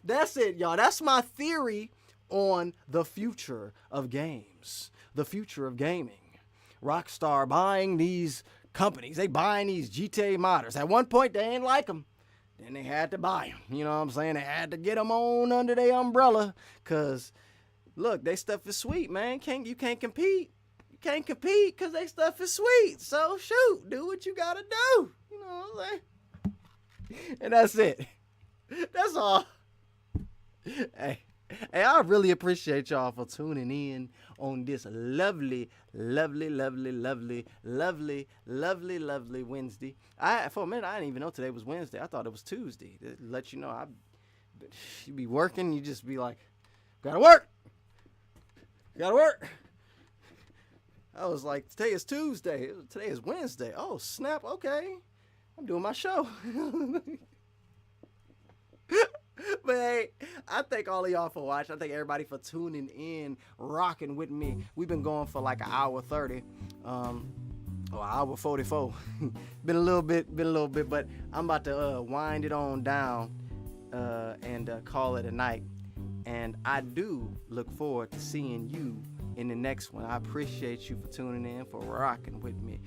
that's it, y'all. That's my theory on the future of games. The future of gaming. Rockstar buying these companies. They buying these GTA modders. At one point, they ain't like them. Then they had to buy them. You know what I'm saying? They had to get them on under their umbrella. Because, look, they stuff is sweet, man. You can't compete. You can't compete because they stuff is sweet. So, shoot, do what you got to do. You know what I'm saying? And that's it. That's all. Hey, I really appreciate y'all for tuning in on this lovely, lovely, lovely, lovely, lovely, lovely, lovely Wednesday. For a minute, I didn't even know today was Wednesday. I thought it was Tuesday. To let you know, you be working, you just be like, gotta work. Gotta work. I was like, today is Tuesday. Today is Wednesday. Oh, snap. Okay. I'm doing my show. But hey, I thank all of y'all for watching. I thank everybody for tuning in, rocking with me. We've been going for like an hour 30, or hour 44. been a little bit, but I'm about to wind it on down and call it a night. And I do look forward to seeing you in the next one. I appreciate you for tuning in, for rocking with me.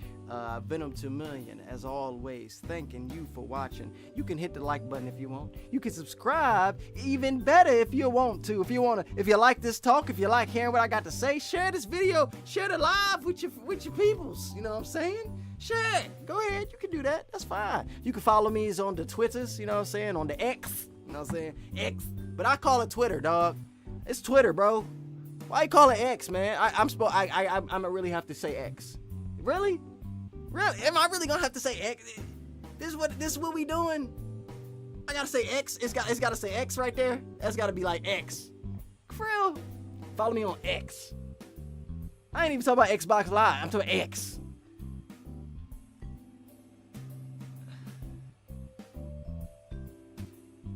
Venom 2 million, as always, thanking you for watching. You can hit the like button if you want. You can subscribe, even better if you want to. If you like this talk, if you like hearing what I got to say, share this video, share it live with your peoples. You know what I'm saying? Share it. Go ahead, you can do that. That's fine. You can follow me on the Twitters, you know what I'm saying, on the X, you know what I'm saying, X. But I call it Twitter, dog. It's Twitter, bro. Why you call it X, man? I'm gonna really have to say X. Really? Really? Am I really gonna have to say X? This is what we doing? I gotta say X. It's gotta say X right there. That's gotta be like X. For real? Follow me on X. I ain't even talking about Xbox Live. I'm talking X.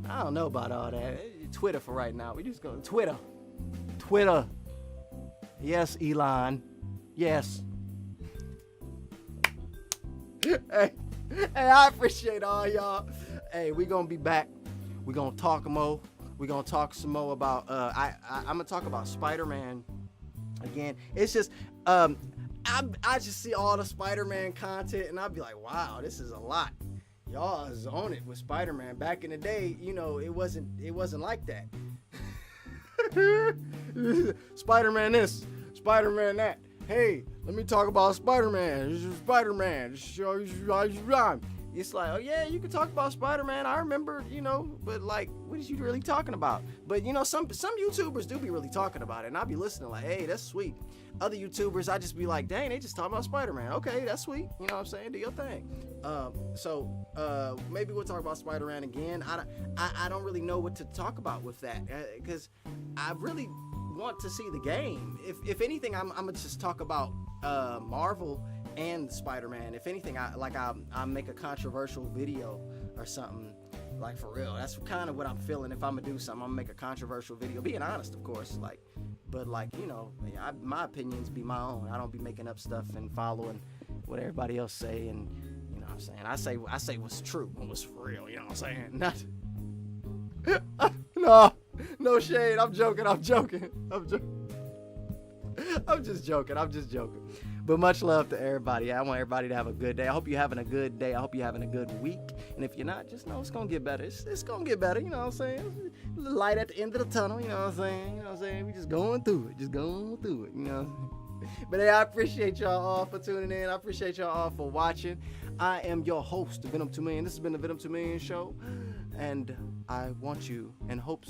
I don't know about all that. Twitter for right now. We just go Twitter. Twitter. Yes, Elon. Yes. Hey, I appreciate all y'all. Hey, we gonna be back. We gonna talk more. We gonna talk some more about. I'm gonna talk about Spider-Man again. It's just, I just see all the Spider-Man content, and I'll be like, wow, this is a lot. Y'all is on it with Spider-Man. Back in the day, it wasn't like that. Spider-Man this, Spider-Man that. Hey, let me talk about Spider-Man. This is Spider-Man. It's like, oh yeah, you can talk about Spider-Man. I remember, but like, what is you really talking about? But some YouTubers do be really talking about it, and I'll be listening like, hey, that's sweet. Other YouTubers, I just be like, dang, they just talking about Spider-Man. Okay, that's sweet. You know what I'm saying? Do your thing. So maybe we'll talk about Spider-Man again. I don't really know what to talk about with that because I really want to see the game. If anything, I'm gonna just talk about Marvel and Spider-Man. If anything, I make a controversial video or something, like for real. That's kind of what I'm feeling. If I'm gonna do something, I'm gonna make a controversial video, being honest, of course, but my opinions be my own. I don't be making up stuff and following what everybody else say, and you know what I'm saying, I say what's true and what's real, you know what I'm saying? Not no shade. I'm joking. I'm just joking. But much love to everybody. I want everybody to have a good day. I hope you're having a good day. I hope you're having a good week. And if you're not, just know it's going to get better. It's going to get better. You know what I'm saying? A little light at the end of the tunnel. You know what I'm saying? We just going through it. You know what I'm saying? But hey, I appreciate y'all all for tuning in. I appreciate y'all all for watching. I am your host, Venom 2 Million. This has been the Venom 2 Million Show. And I want you, and hope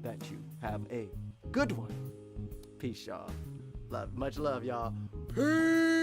that you have a good one. Peace, y'all. Much love, y'all. Peace.